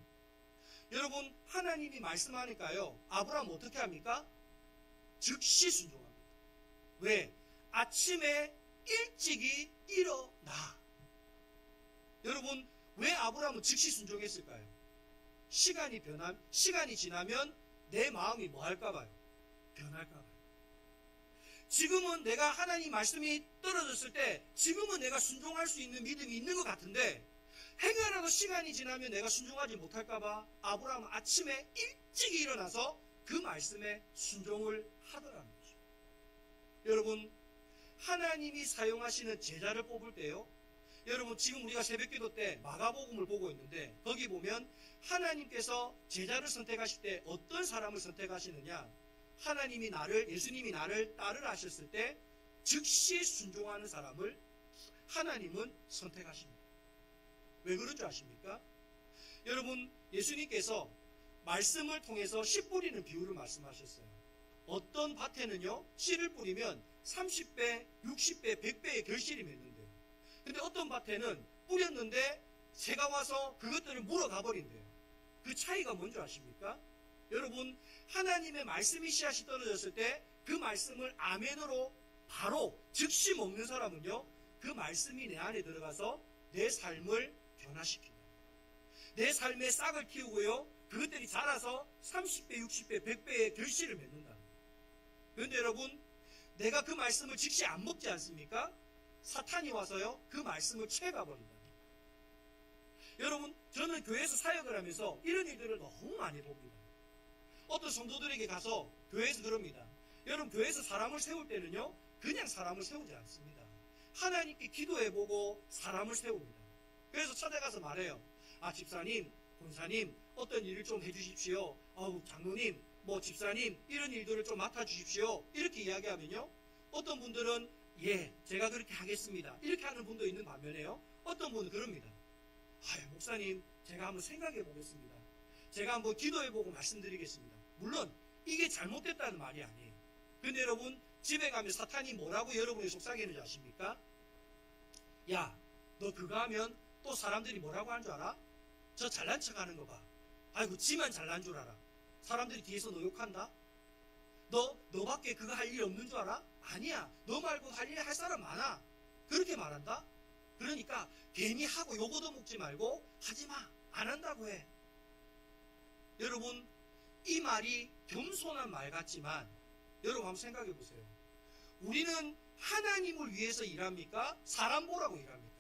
여러분, 하나님이 말씀하니까요, 아브라함 어떻게 합니까? 즉시 순종합니다. 왜? 아침에 일찍이 일어나. 여러분, 왜 아브라함은 즉시 순종했을까요? 시간이 지나면 내 마음이 뭐 할까봐요? 변할까봐요. 지금은 내가 하나님 말씀이 떨어졌을 때 지금은 내가 순종할 수 있는 믿음이 있는 것 같은데 행여라도 시간이 지나면 내가 순종하지 못할까봐 아브라함은 아침에 일찍 일어나서 그 말씀에 순종을 하더라는 거죠. 여러분, 하나님이 사용하시는 제자를 뽑을 때요, 여러분, 지금 우리가 새벽기도 때 마가복음을 보고 있는데 거기 보면 하나님께서 제자를 선택하실 때 어떤 사람을 선택하시느냐? 예수님이 나를 따르라 하셨을 때 즉시 순종하는 사람을 하나님은 선택하십니다. 왜 그런 줄 아십니까? 여러분, 예수님께서 말씀을 통해서 씨 뿌리는 비유를 말씀하셨어요. 어떤 밭에는요, 씨를 뿌리면 30배, 60배, 100배의 결실이 맺는데요. 근데 어떤 밭에는 뿌렸는데 새가 와서 그것들을 물어가 버린대요. 그 차이가 뭔지 아십니까? 여러분, 하나님의 말씀이 씨앗이 떨어졌을 때 그 말씀을 아멘으로 바로 즉시 먹는 사람은요, 그 말씀이 내 안에 들어가서 내 삶을 변화시킵니다. 내 삶에 싹을 틔우고요, 그것들이 자라서 30배, 60배, 100배의 결실을 맺는다. 그런데 여러분, 내가 그 말씀을 즉시 안 먹지 않습니까? 사탄이 와서요, 그 말씀을 채가버린다. 여러분, 저는 교회에서 사역을 하면서 이런 일들을 너무 많이 봅니다. 어떤 성도들에게 가서 교회에서 그럽니다. 여러분, 교회에서 사람을 세울 때는요, 그냥 사람을 세우지 않습니다. 하나님께 기도해보고 사람을 세웁니다. 그래서 찾아가서 말해요. 아, 집사님, 권사님, 어떤 일을 좀 해주십시오. 장로님, 집사님, 이런 일들을 좀 맡아주십시오. 이렇게 이야기하면요, 어떤 분들은 예, 제가 그렇게 하겠습니다. 이렇게 하는 분도 있는 반면에요, 어떤 분은 그럽니다. 목사님, 제가 한번 생각해 보겠습니다. 제가 한번 기도해보고 말씀드리겠습니다. 물론 이게 잘못됐다는 말이 아니에요. 근데 여러분, 집에 가면 사탄이 뭐라고 여러분이 속삭이는지 아십니까? 야, 너 그거 하면 또 사람들이 뭐라고 하는 줄 알아? 저 잘난 척 하는 거 봐. 아이고, 지만 잘난 줄 알아. 사람들이 뒤에서 너 욕한다? 너밖에 그거 할 일 없는 줄 알아? 아니야. 너 말고 할 일 할 사람 많아. 그렇게 말한다? 그러니까 괜히 하고 욕 얻어먹지 말고 하지 마. 안 한다고 해. 여러분, 이 말이 겸손한 말 같지만 여러분 한번 생각해 보세요. 우리는 하나님을 위해서 일합니까? 사람 보라고 일합니까?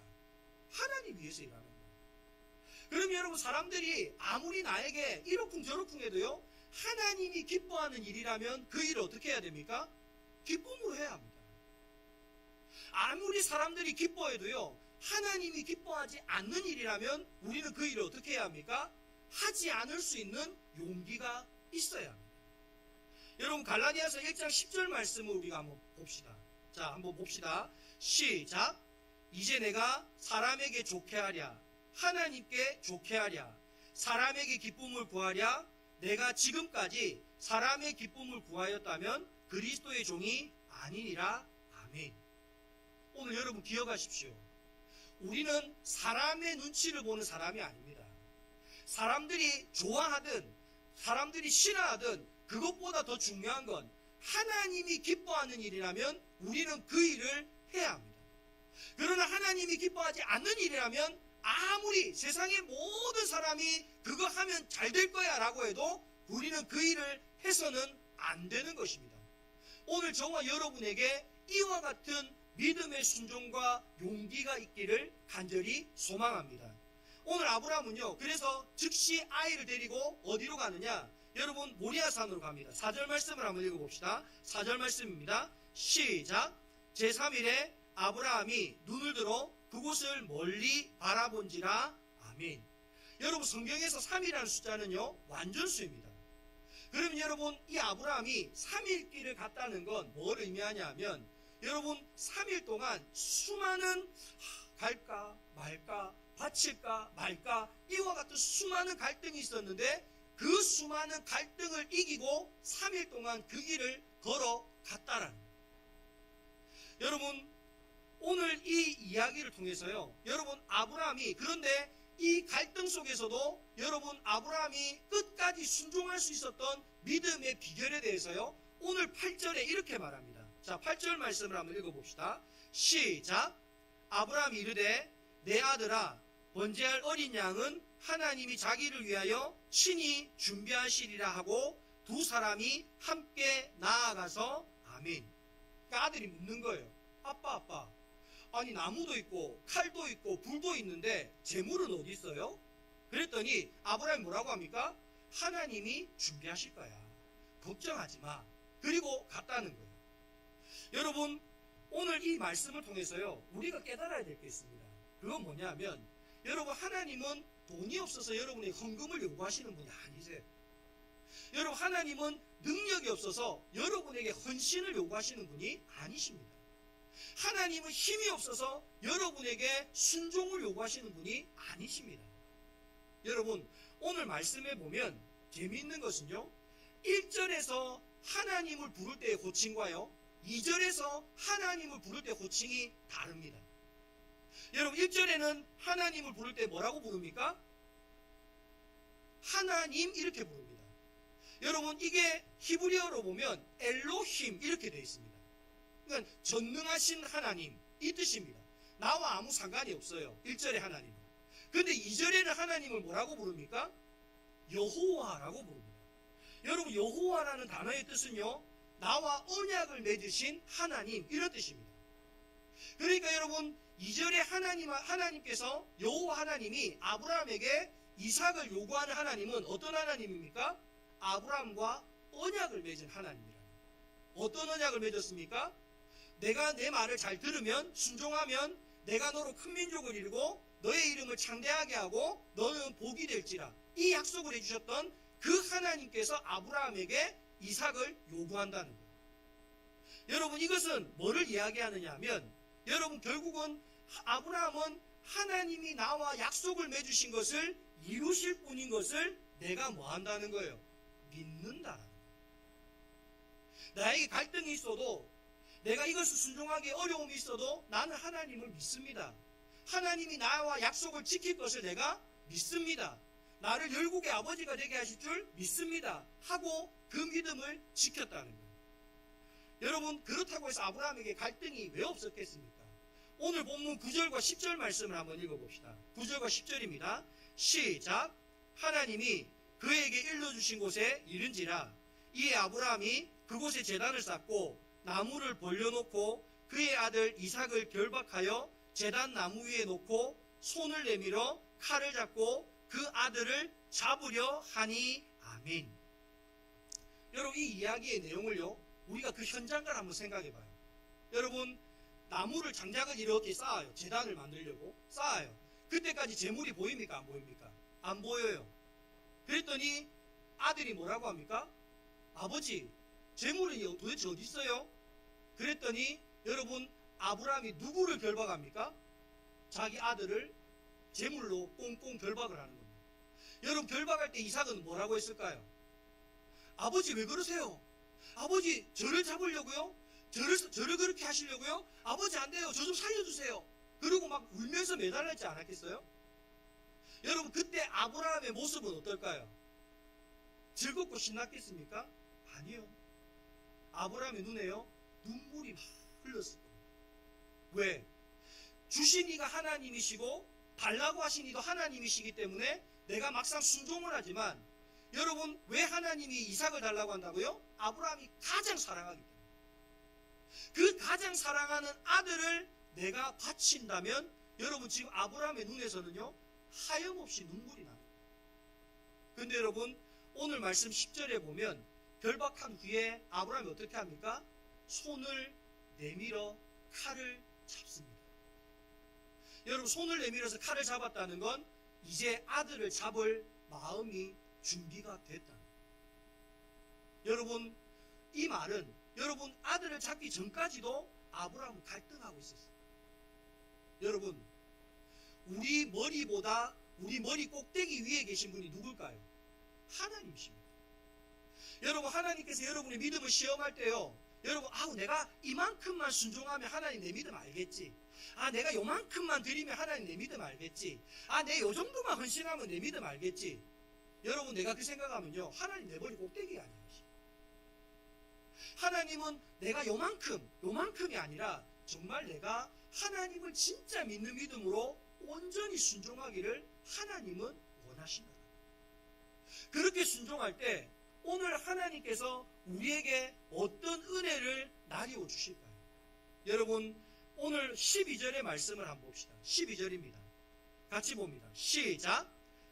하나님 위해서 일하는 거예요. 그럼 여러분, 사람들이 아무리 나에게 이러쿵 저러쿵 해도요, 하나님이 기뻐하는 일이라면 그 일을 어떻게 해야 됩니까? 기쁨으로 해야 합니다. 아무리 사람들이 기뻐해도요, 하나님이 기뻐하지 않는 일이라면 우리는 그 일을 어떻게 해야 합니까? 하지 않을 수 있는 용기가 있어야 합니다. 여러분, 갈라디아서 1장 10절 말씀을 우리가 한번 봅시다. 자, 한번 봅시다. 시작. 이제 내가 사람에게 좋게 하랴, 하나님께 좋게 하랴, 사람에게 기쁨을 구하랴. 내가 지금까지 사람의 기쁨을 구하였다면 그리스도의 종이 아니니라. 아멘. 오늘 여러분 기억하십시오. 우리는 사람의 눈치를 보는 사람이 아닙니다. 사람들이 좋아하든 사람들이 싫어하든 그것보다 더 중요한 건 하나님이 기뻐하는 일이라면 우리는 그 일을 해야 합니다. 그러나 하나님이 기뻐하지 않는 일이라면 아무리 세상의 모든 사람이 그거 하면 잘 될 거야 라고 해도 우리는 그 일을 해서는 안 되는 것입니다. 오늘 저와 여러분에게 이와 같은 믿음의 순종과 용기가 있기를 간절히 소망합니다. 오늘 아브라함은요, 그래서 즉시 아이를 데리고 어디로 가느냐? 여러분, 모리아산으로 갑니다. 4절 말씀을 한번 읽어봅시다. 4절 말씀입니다. 시작. 제3일에 아브라함이 눈을 들어 그곳을 멀리 바라본지라. 아멘. 여러분, 성경에서 3이라는 숫자는요, 완전수입니다. 그러면 여러분, 이 아브라함이 3일 길을 갔다는 건 뭘 의미하냐 하면, 여러분, 3일 동안 수많은 갈까 말까 바칠까 말까 이와 같은 수많은 갈등이 있었는데 그 수많은 갈등을 이기고 3일 동안 그 길을 걸어갔다라는 거예요. 여러분, 오늘 이 이야기를 통해서요, 여러분, 아브라함이, 그런데 이 갈등 속에서도 여러분, 아브라함이 끝까지 순종할 수 있었던 믿음의 비결에 대해서요, 오늘 8절에 이렇게 말합니다. 자, 8절 말씀을 한번 읽어봅시다. 시작. 아브라함이 이르되 내 아들아, 번제할 어린 양은 하나님이 자기를 위하여 친히 준비하시리라 하고 두 사람이 함께 나아가서. 아멘. 그러니까 아들이 묻는 거예요. 아빠, 아니 나무도 있고 칼도 있고 불도 있는데 재물은 어디 있어요? 그랬더니 아브라함이 뭐라고 합니까? 하나님이 준비하실 거야. 걱정하지 마. 그리고 갔다는 거예요. 여러분, 오늘 이 말씀을 통해서요, 우리가 깨달아야 될 게 있습니다. 그건 뭐냐면, 여러분, 하나님은 돈이 없어서 여러분의 헌금을 요구하시는 분이 아니세요. 여러분, 하나님은 능력이 없어서 여러분에게 헌신을 요구하시는 분이 아니십니다. 하나님은 힘이 없어서 여러분에게 순종을 요구하시는 분이 아니십니다. 여러분, 오늘 말씀에 보면 재미있는 것은요, 1절에서 하나님을 부를 때의 호칭과요, 2절에서 하나님을 부를 때 호칭이 다릅니다. 여러분, 1절에는 하나님을 부를 때 뭐라고 부릅니까? 하나님 이렇게 부릅니다. 여러분, 이게 히브리어로 보면 엘로힘 이렇게 되어 있습니다. 그러니까 전능하신 하나님 이 뜻입니다. 나와 아무 상관이 없어요. 1절에 하나님은. 그런데 2절에는 하나님을 뭐라고 부릅니까? 여호와라고 부릅니다. 여러분, 여호와라는 단어의 뜻은요, 나와 언약을 맺으신 하나님 이런 뜻입니다. 그러니까 여러분, 2절에 하나님께서 여호와 하나님이 아브라함에게 이삭을 요구하는 하나님은 어떤 하나님입니까? 아브라함과 언약을 맺은 하나님이라. 어떤 언약을 맺었습니까? 내가 내 말을 잘 들으면, 순종하면 내가 너로 큰 민족을 이루고 너의 이름을 창대하게 하고 너는 복이 될지라. 이 약속을 해주셨던 그 하나님께서 아브라함에게 이삭을 요구한다는 거예요. 여러분, 이것은 뭐를 이야기하느냐 하면, 여러분, 결국은 아브라함은 하나님이 나와 약속을 맺으신 것을 이루실 분인 것을 내가 뭐 한다는 거예요? 믿는다라는 거예요. 나에게 갈등이 있어도, 내가 이것을 순종하기 어려움이 있어도 나는 하나님을 믿습니다. 하나님이 나와 약속을 지킬 것을 내가 믿습니다. 나를 열국의 아버지가 되게 하실 줄 믿습니다. 하고 그 믿음을 지켰다는 거예요. 여러분, 그렇다고 해서 아브라함에게 갈등이 왜 없었겠습니까? 오늘 본문 9절과 10절 말씀을 한번 읽어봅시다. 9절과 10절입니다. 시작. 하나님이 그에게 일러주신 곳에 이른지라. 이에 아브라함이 그곳에 제단을 쌓고 나무를 벌려놓고 그의 아들 이삭을 결박하여 제단 나무 위에 놓고 손을 내밀어 칼을 잡고 그 아들을 잡으려 하니. 아멘. 여러분, 이 이야기의 내용을요, 우리가 그 현장을 한번 생각해 봐요. 여러분, 나무를 장작을 이렇게 쌓아요. 제단을 만들려고 쌓아요. 그때까지 재물이 보입니까? 안 보입니까? 안 보여요. 그랬더니 아들이 뭐라고 합니까? 아버지, 재물이 도대체 어디 있어요? 그랬더니 여러분, 아브라함이 누구를 결박합니까? 자기 아들을 재물로 꽁꽁 결박을 하는 겁니다. 여러분, 결박할 때 이삭은 뭐라고 했을까요? 아버지, 왜 그러세요? 아버지, 저를 잡으려고요? 저를 그렇게 하시려고요? 아버지, 안 돼요. 저 좀 살려주세요. 그리고 막 울면서 매달렸지 않았겠어요? 여러분, 그때 아브라함의 모습은 어떨까요? 즐겁고 신났겠습니까? 아니요. 아브라함의 눈에요, 눈물이 막 흘렀을 겁니다. 왜? 주신 이가 하나님이시고 달라고 하신 이도 하나님이시기 때문에 내가 막상 순종을 하지만, 여러분, 왜 하나님이 이삭을 달라고 한다고요? 아브라함이 가장 사랑하기 때문에. 그 가장 사랑하는 아들을 내가 바친다면, 여러분, 지금 아브라함의 눈에서는요, 하염없이 눈물이 납니다. 근데 여러분, 오늘 말씀 10절에 보면 결박한 후에 아브라함이 어떻게 합니까? 손을 내밀어 칼을 잡습니다. 여러분, 손을 내밀어서 칼을 잡았다는 건 이제 아들을 잡을 마음이 준비가 됐다. 여러분, 이 말은 여러분, 아들을 잡기 전까지도 아브라함은 갈등하고 있었어요. 여러분, 우리 머리보다 우리 머리 꼭대기 위에 계신 분이 누굴까요? 하나님이십니다. 여러분, 하나님께서 여러분의 믿음을 시험할 때요, 여러분, 내가 이만큼만 순종하면 하나님 내 믿음 알겠지. 내가 요만큼만 드리면 하나님 내 믿음 알겠지. 내 요 정도만 헌신하면 내 믿음 알겠지. 여러분, 내가 그 생각하면요, 하나님 내 머리 꼭대기가 아니에요. 하나님은 내가 요만큼이 아니라 정말 내가 하나님을 진짜 믿는 믿음으로 온전히 순종하기를 하나님은 원하신다. 그렇게 순종할 때 오늘 하나님께서 우리에게 어떤 은혜를 나뉘어 주실까요? 여러분, 오늘 12절의 말씀을 한번 봅시다. 12절입니다. 같이 봅니다. 시작.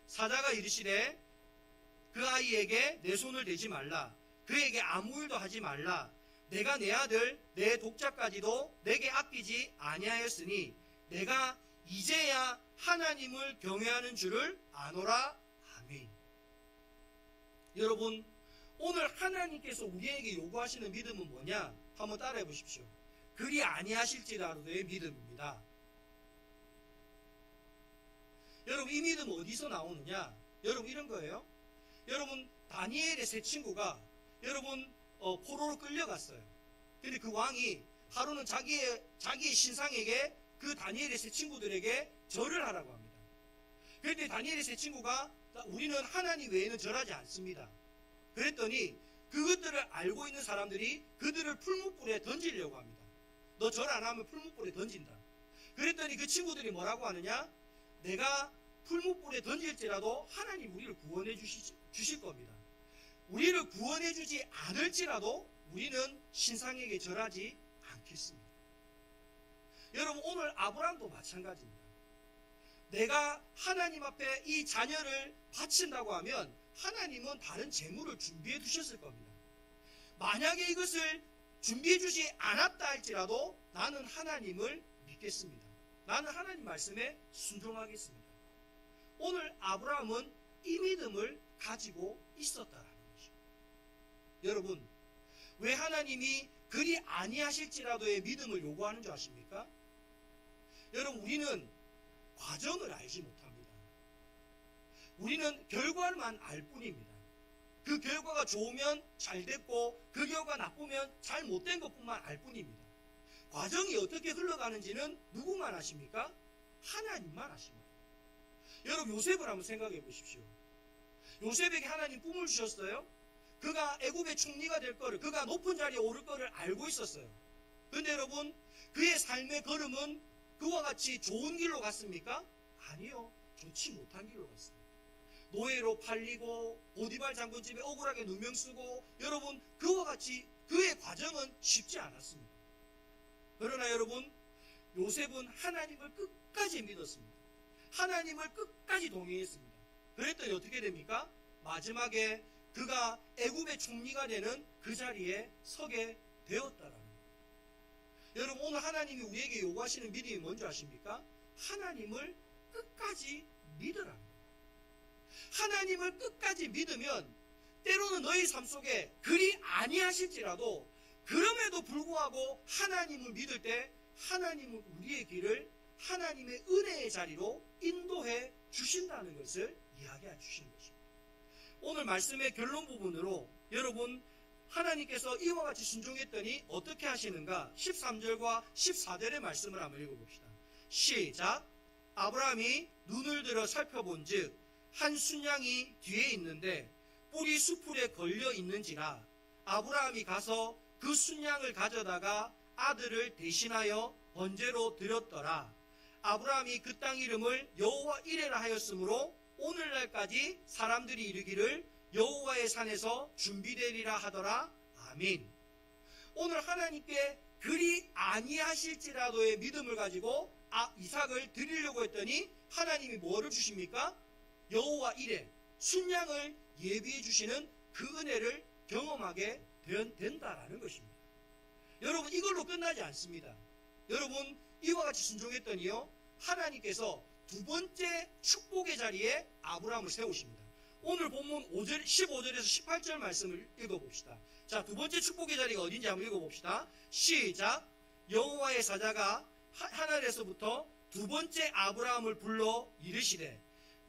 사자가 이르시되 그 아이에게 내 손을 대지 말라. 그에게 아무 일도 하지 말라. 내가 내 아들 내 독자까지도 내게 아끼지 아니하였으니 내가 이제야 하나님을 경외하는 줄을 아노라. 아멘. 여러분, 오늘 하나님께서 우리에게 요구하시는 믿음은 뭐냐? 한번 따라해 보십시오. 그리 아니하실지라도의 믿음입니다. 여러분, 이 믿음은 어디서 나오느냐? 여러분, 이런 거예요. 여러분, 다니엘의 세 친구가 여러분 포로로 끌려갔어요. 근데 그 왕이 하루는 자기의 신상에게 그 다니엘의 세 친구들에게 절을 하라고 합니다. 그런데 다니엘의 세 친구가 우리는 하나님 외에는 절하지 않습니다. 그랬더니 그것들을 알고 있는 사람들이 그들을 풀무불에 던지려고 합니다. 너 절 안 하면 풀무불에 던진다. 그랬더니 그 친구들이 뭐라고 하느냐? 내가 풀무불에 던질지라도 하나님 우리를 구원해 주실 겁니다. 우리를 구원해 주지 않을지라도 우리는 신상에게 절하지 않겠습니다. 여러분, 오늘 아브라함도 마찬가지입니다. 내가 하나님 앞에 이 자녀를 바친다고 하면 하나님은 다른 재물을 준비해 두셨을 겁니다. 만약에 이것을 준비해 주지 않았다 할지라도 나는 하나님을 믿겠습니다. 나는 하나님 말씀에 순종하겠습니다. 오늘 아브라함은 이 믿음을 가지고 있었다라는 것이죠. 여러분, 왜 하나님이 그리 아니하실지라도의 믿음을 요구하는 줄 아십니까? 여러분, 우리는 과정을 알지 못합니다. 우리는 결과만 알 뿐입니다. 그 결과가 좋으면 잘 됐고 그 결과가 나쁘면 잘 못된 것뿐만 알 뿐입니다. 과정이 어떻게 흘러가는지는 누구만 아십니까? 하나님만 아십니다. 여러분, 요셉을 한번 생각해 보십시오. 요셉에게 하나님 꿈을 주셨어요. 그가 애굽의 총리가 될 거를, 그가 높은 자리에 오를 거를 알고 있었어요. 그런데 여러분, 그의 삶의 걸음은 그와 같이 좋은 길로 갔습니까? 아니요. 좋지 못한 길로 갔습니다. 노예로 팔리고 보디발 장군집에 억울하게 누명 쓰고, 여러분, 그와 같이 그의 과정은 쉽지 않았습니다. 그러나 여러분, 요셉은 하나님을 끝까지 믿었습니다. 하나님을 끝까지 동의했습니다. 그랬더니 어떻게 됩니까? 마지막에 그가 애굽의 총리가 되는 그 자리에 서게 되었다라는 거예요. 여러분, 오늘 하나님이 우리에게 요구하시는 믿음이 뭔지 아십니까? 하나님을 끝까지 믿으라는 거예요. 하나님을 끝까지 믿으면 때로는 너희 삶 속에 그리 아니하실지라도 그럼에도 불구하고 하나님을 믿을 때 하나님은 우리의 길을 하나님의 은혜의 자리로 인도해 주신다는 것을 이야기해 주시는 것입니다. 오늘 말씀의 결론 부분으로 여러분, 하나님께서 이와 같이 순종했더니 어떻게 하시는가? 13절과 14절의 말씀을 한번 읽어봅시다. 시작. 아브라함이 눈을 들어 살펴본 즉 한 순양이 뒤에 있는데 뿔이 수풀에 걸려 있는지라 아브라함이 가서 그 순양을 가져다가 아들을 대신하여 번제로 드렸더라. 아브라함이 그 땅 이름을 여호와 이레라 하였으므로 오늘날까지 사람들이 이르기를 여호와의 산에서 준비되리라 하더라. 아멘. 오늘 하나님께 그리 아니하실지라도의 믿음을 가지고 이삭을 드리려고 했더니 하나님이 뭐를 주십니까? 여호와 이레, 순양을 예비해 주시는 그 은혜를 경험하게 된다라는 것입니다. 여러분, 이걸로 끝나지 않습니다. 여러분, 이와 같이 순종했더니요, 하나님께서 두 번째 축복의 자리에 아브라함을 세우십니다. 오늘 본문 15절에서 18절 말씀을 읽어봅시다. 자, 두 번째 축복의 자리가 어딘지 한번 읽어봅시다. 시작. 여호와의 사자가 하늘에서부터 두 번째 아브라함을 불러 이르시되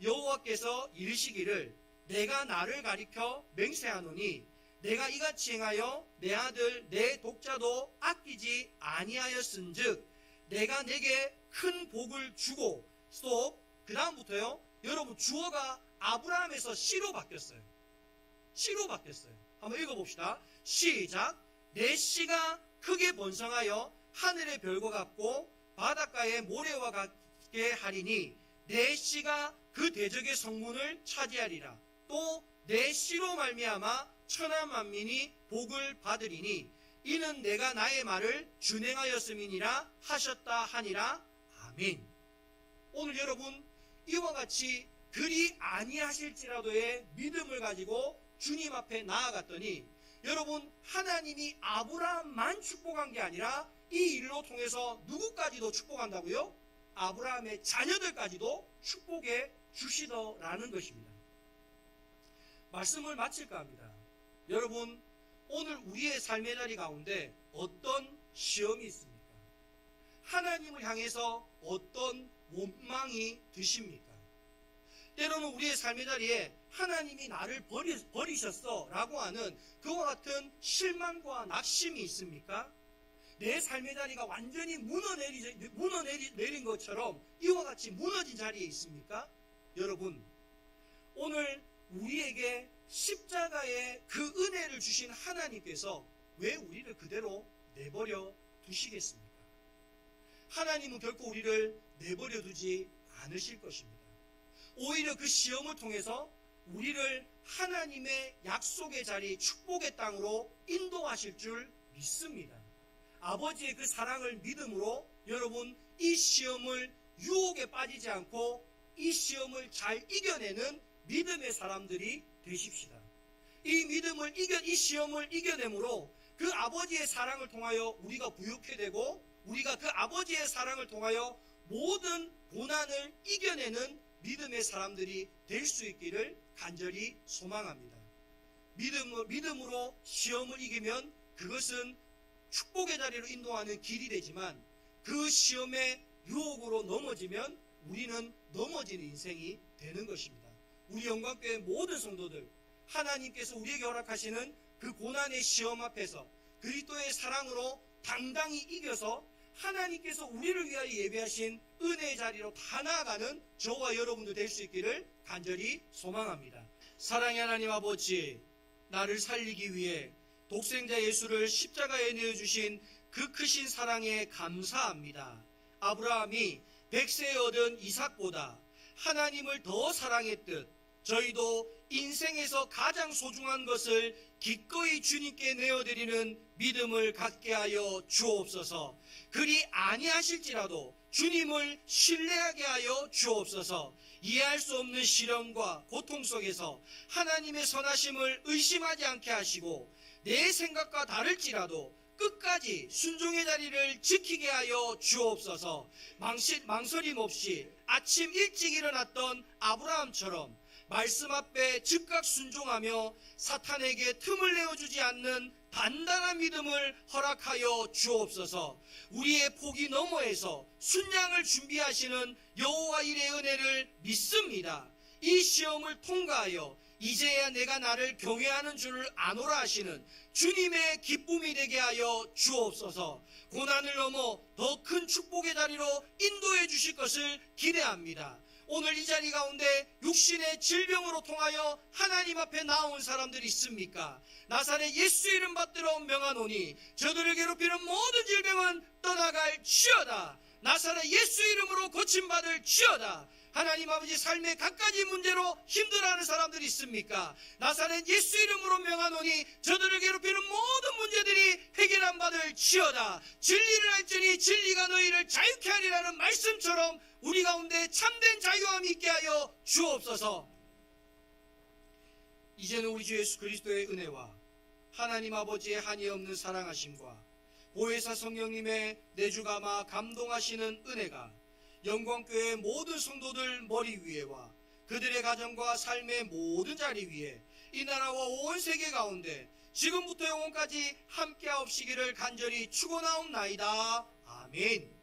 여호와께서 이르시기를 내가 나를 가리켜 맹세하노니 내가 이같이 행하여 내 아들 내 독자도 아끼지 아니하였은즉 내가 내게 큰 복을 주고 그 다음부터요, 여러분, 주어가 아브라함에서 씨로 바뀌었어요. 씨로 바뀌었어요. 한번 읽어봅시다. 시작. 내 씨가 크게 번성하여 하늘의 별과 같고 바닷가의 모래와 같게 하리니 내 씨가 그 대적의 성문을 차지하리라. 또 내 씨로 말미암아 천하 만민이 복을 받으리니 이는 내가 나의 말을 준행하였음이니라 하셨다 하니라. 아멘. 오늘 여러분, 이와 같이 그리 아니하실지라도의 믿음을 가지고 주님 앞에 나아갔더니 여러분, 하나님이 아브라함만 축복한 게 아니라 이 일로 통해서 누구까지도 축복한다고요? 아브라함의 자녀들까지도 축복해 주시더라는 것입니다. 말씀을 마칠까 합니다. 여러분, 오늘 우리의 삶의 자리 가운데 어떤 시험이 있습니까? 하나님을 향해서 어떤 원망이 드십니까? 때로는 우리의 삶의 자리에 하나님이 나를 버리셨어 라고 하는 그와 같은 실망과 낙심이 있습니까? 내 삶의 자리가 완전히 무너내린 것처럼 이와 같이 무너진 자리에 있습니까? 여러분, 오늘 우리에게 십자가의 그 은혜를 주신 하나님께서 왜 우리를 그대로 내버려 두시겠습니까? 하나님은 결코 우리를 내버려 두지 않으실 것입니다. 오히려 그 시험을 통해서 우리를 하나님의 약속의 자리, 축복의 땅으로 인도하실 줄 믿습니다. 아버지의 그 사랑을 믿음으로 여러분, 이 시험을 유혹에 빠지지 않고 이 시험을 잘 이겨내는 믿음의 사람들이 되십시다. 이 시험을 이겨내므로 그 아버지의 사랑을 통하여 우리가 부유케 되고 우리가 그 아버지의 사랑을 통하여 모든 고난을 이겨내는 믿음의 사람들이 될 수 있기를 간절히 소망합니다. 믿음으로 시험을 이기면 그것은 축복의 자리로 인도하는 길이 되지만 그 시험의 유혹으로 넘어지면 우리는 넘어지는 인생이 되는 것입니다. 우리 영광교회 모든 성도들, 하나님께서 우리에게 허락하시는 그 고난의 시험 앞에서 그리스도의 사랑으로 당당히 이겨서 하나님께서 우리를 위하여 예배하신 은혜의 자리로 다 나아가는 저와 여러분도 될 수 있기를 간절히 소망합니다. 사랑의 하나님 아버지, 나를 살리기 위해 독생자 예수를 십자가에 내어주신 그 크신 사랑에 감사합니다. 아브라함이 100세에 얻은 이삭보다 하나님을 더 사랑했듯 저희도 인생에서 가장 소중한 것을 기꺼이 주님께 내어드리는 믿음을 갖게 하여 주옵소서. 그리 아니하실지라도 주님을 신뢰하게 하여 주옵소서. 이해할 수 없는 시련과 고통 속에서 하나님의 선하심을 의심하지 않게 하시고 내 생각과 다를지라도 끝까지 순종의 자리를 지키게 하여 주옵소서. 망설임 없이 아침 일찍 일어났던 아브라함처럼 말씀 앞에 즉각 순종하며 사탄에게 틈을 내어주지 않는 단단한 믿음을 허락하여 주옵소서. 우리의 포기 너머에서 순양을 준비하시는 여호와 일의 은혜를 믿습니다. 이 시험을 통과하여 이제야 내가 나를 경외하는 줄을 아노라 하시는 주님의 기쁨이 되게 하여 주옵소서. 고난을 넘어 더 큰 축복의 자리로 인도해 주실 것을 기대합니다. 오늘 이 자리 가운데 육신의 질병으로 통하여 하나님 앞에 나온 사람들이 있습니까? 나사렛 예수 이름 받들어 명하노니 저들을 괴롭히는 모든 질병은 떠나갈 지어다. 나사렛 예수 이름으로 고침받을 지어다. 하나님 아버지 삶의 갖가지 문제로 힘들어하는 사람들이 있습니까? 나사렛 예수 이름으로 명하노니 저들을 괴롭히는 모든 문제들이 해결함 받을 지어다. 진리를 알지니 진리가 너희를 자유케 하리라는 말씀처럼 우리 가운데 참된 자유함이 있게 하여 주옵소서. 이제는 우리 주 예수 그리스도의 은혜와 하나님 아버지의 한이 없는 사랑하심과 보혜사 성령님의 내주감아 감동하시는 은혜가 영광교회 모든 성도들 머리 위에와 그들의 가정과 삶의 모든 자리 위에 이 나라와 온 세계 가운데 지금부터 영원까지 함께하옵시기를 간절히 축원하옵나이다. 아멘.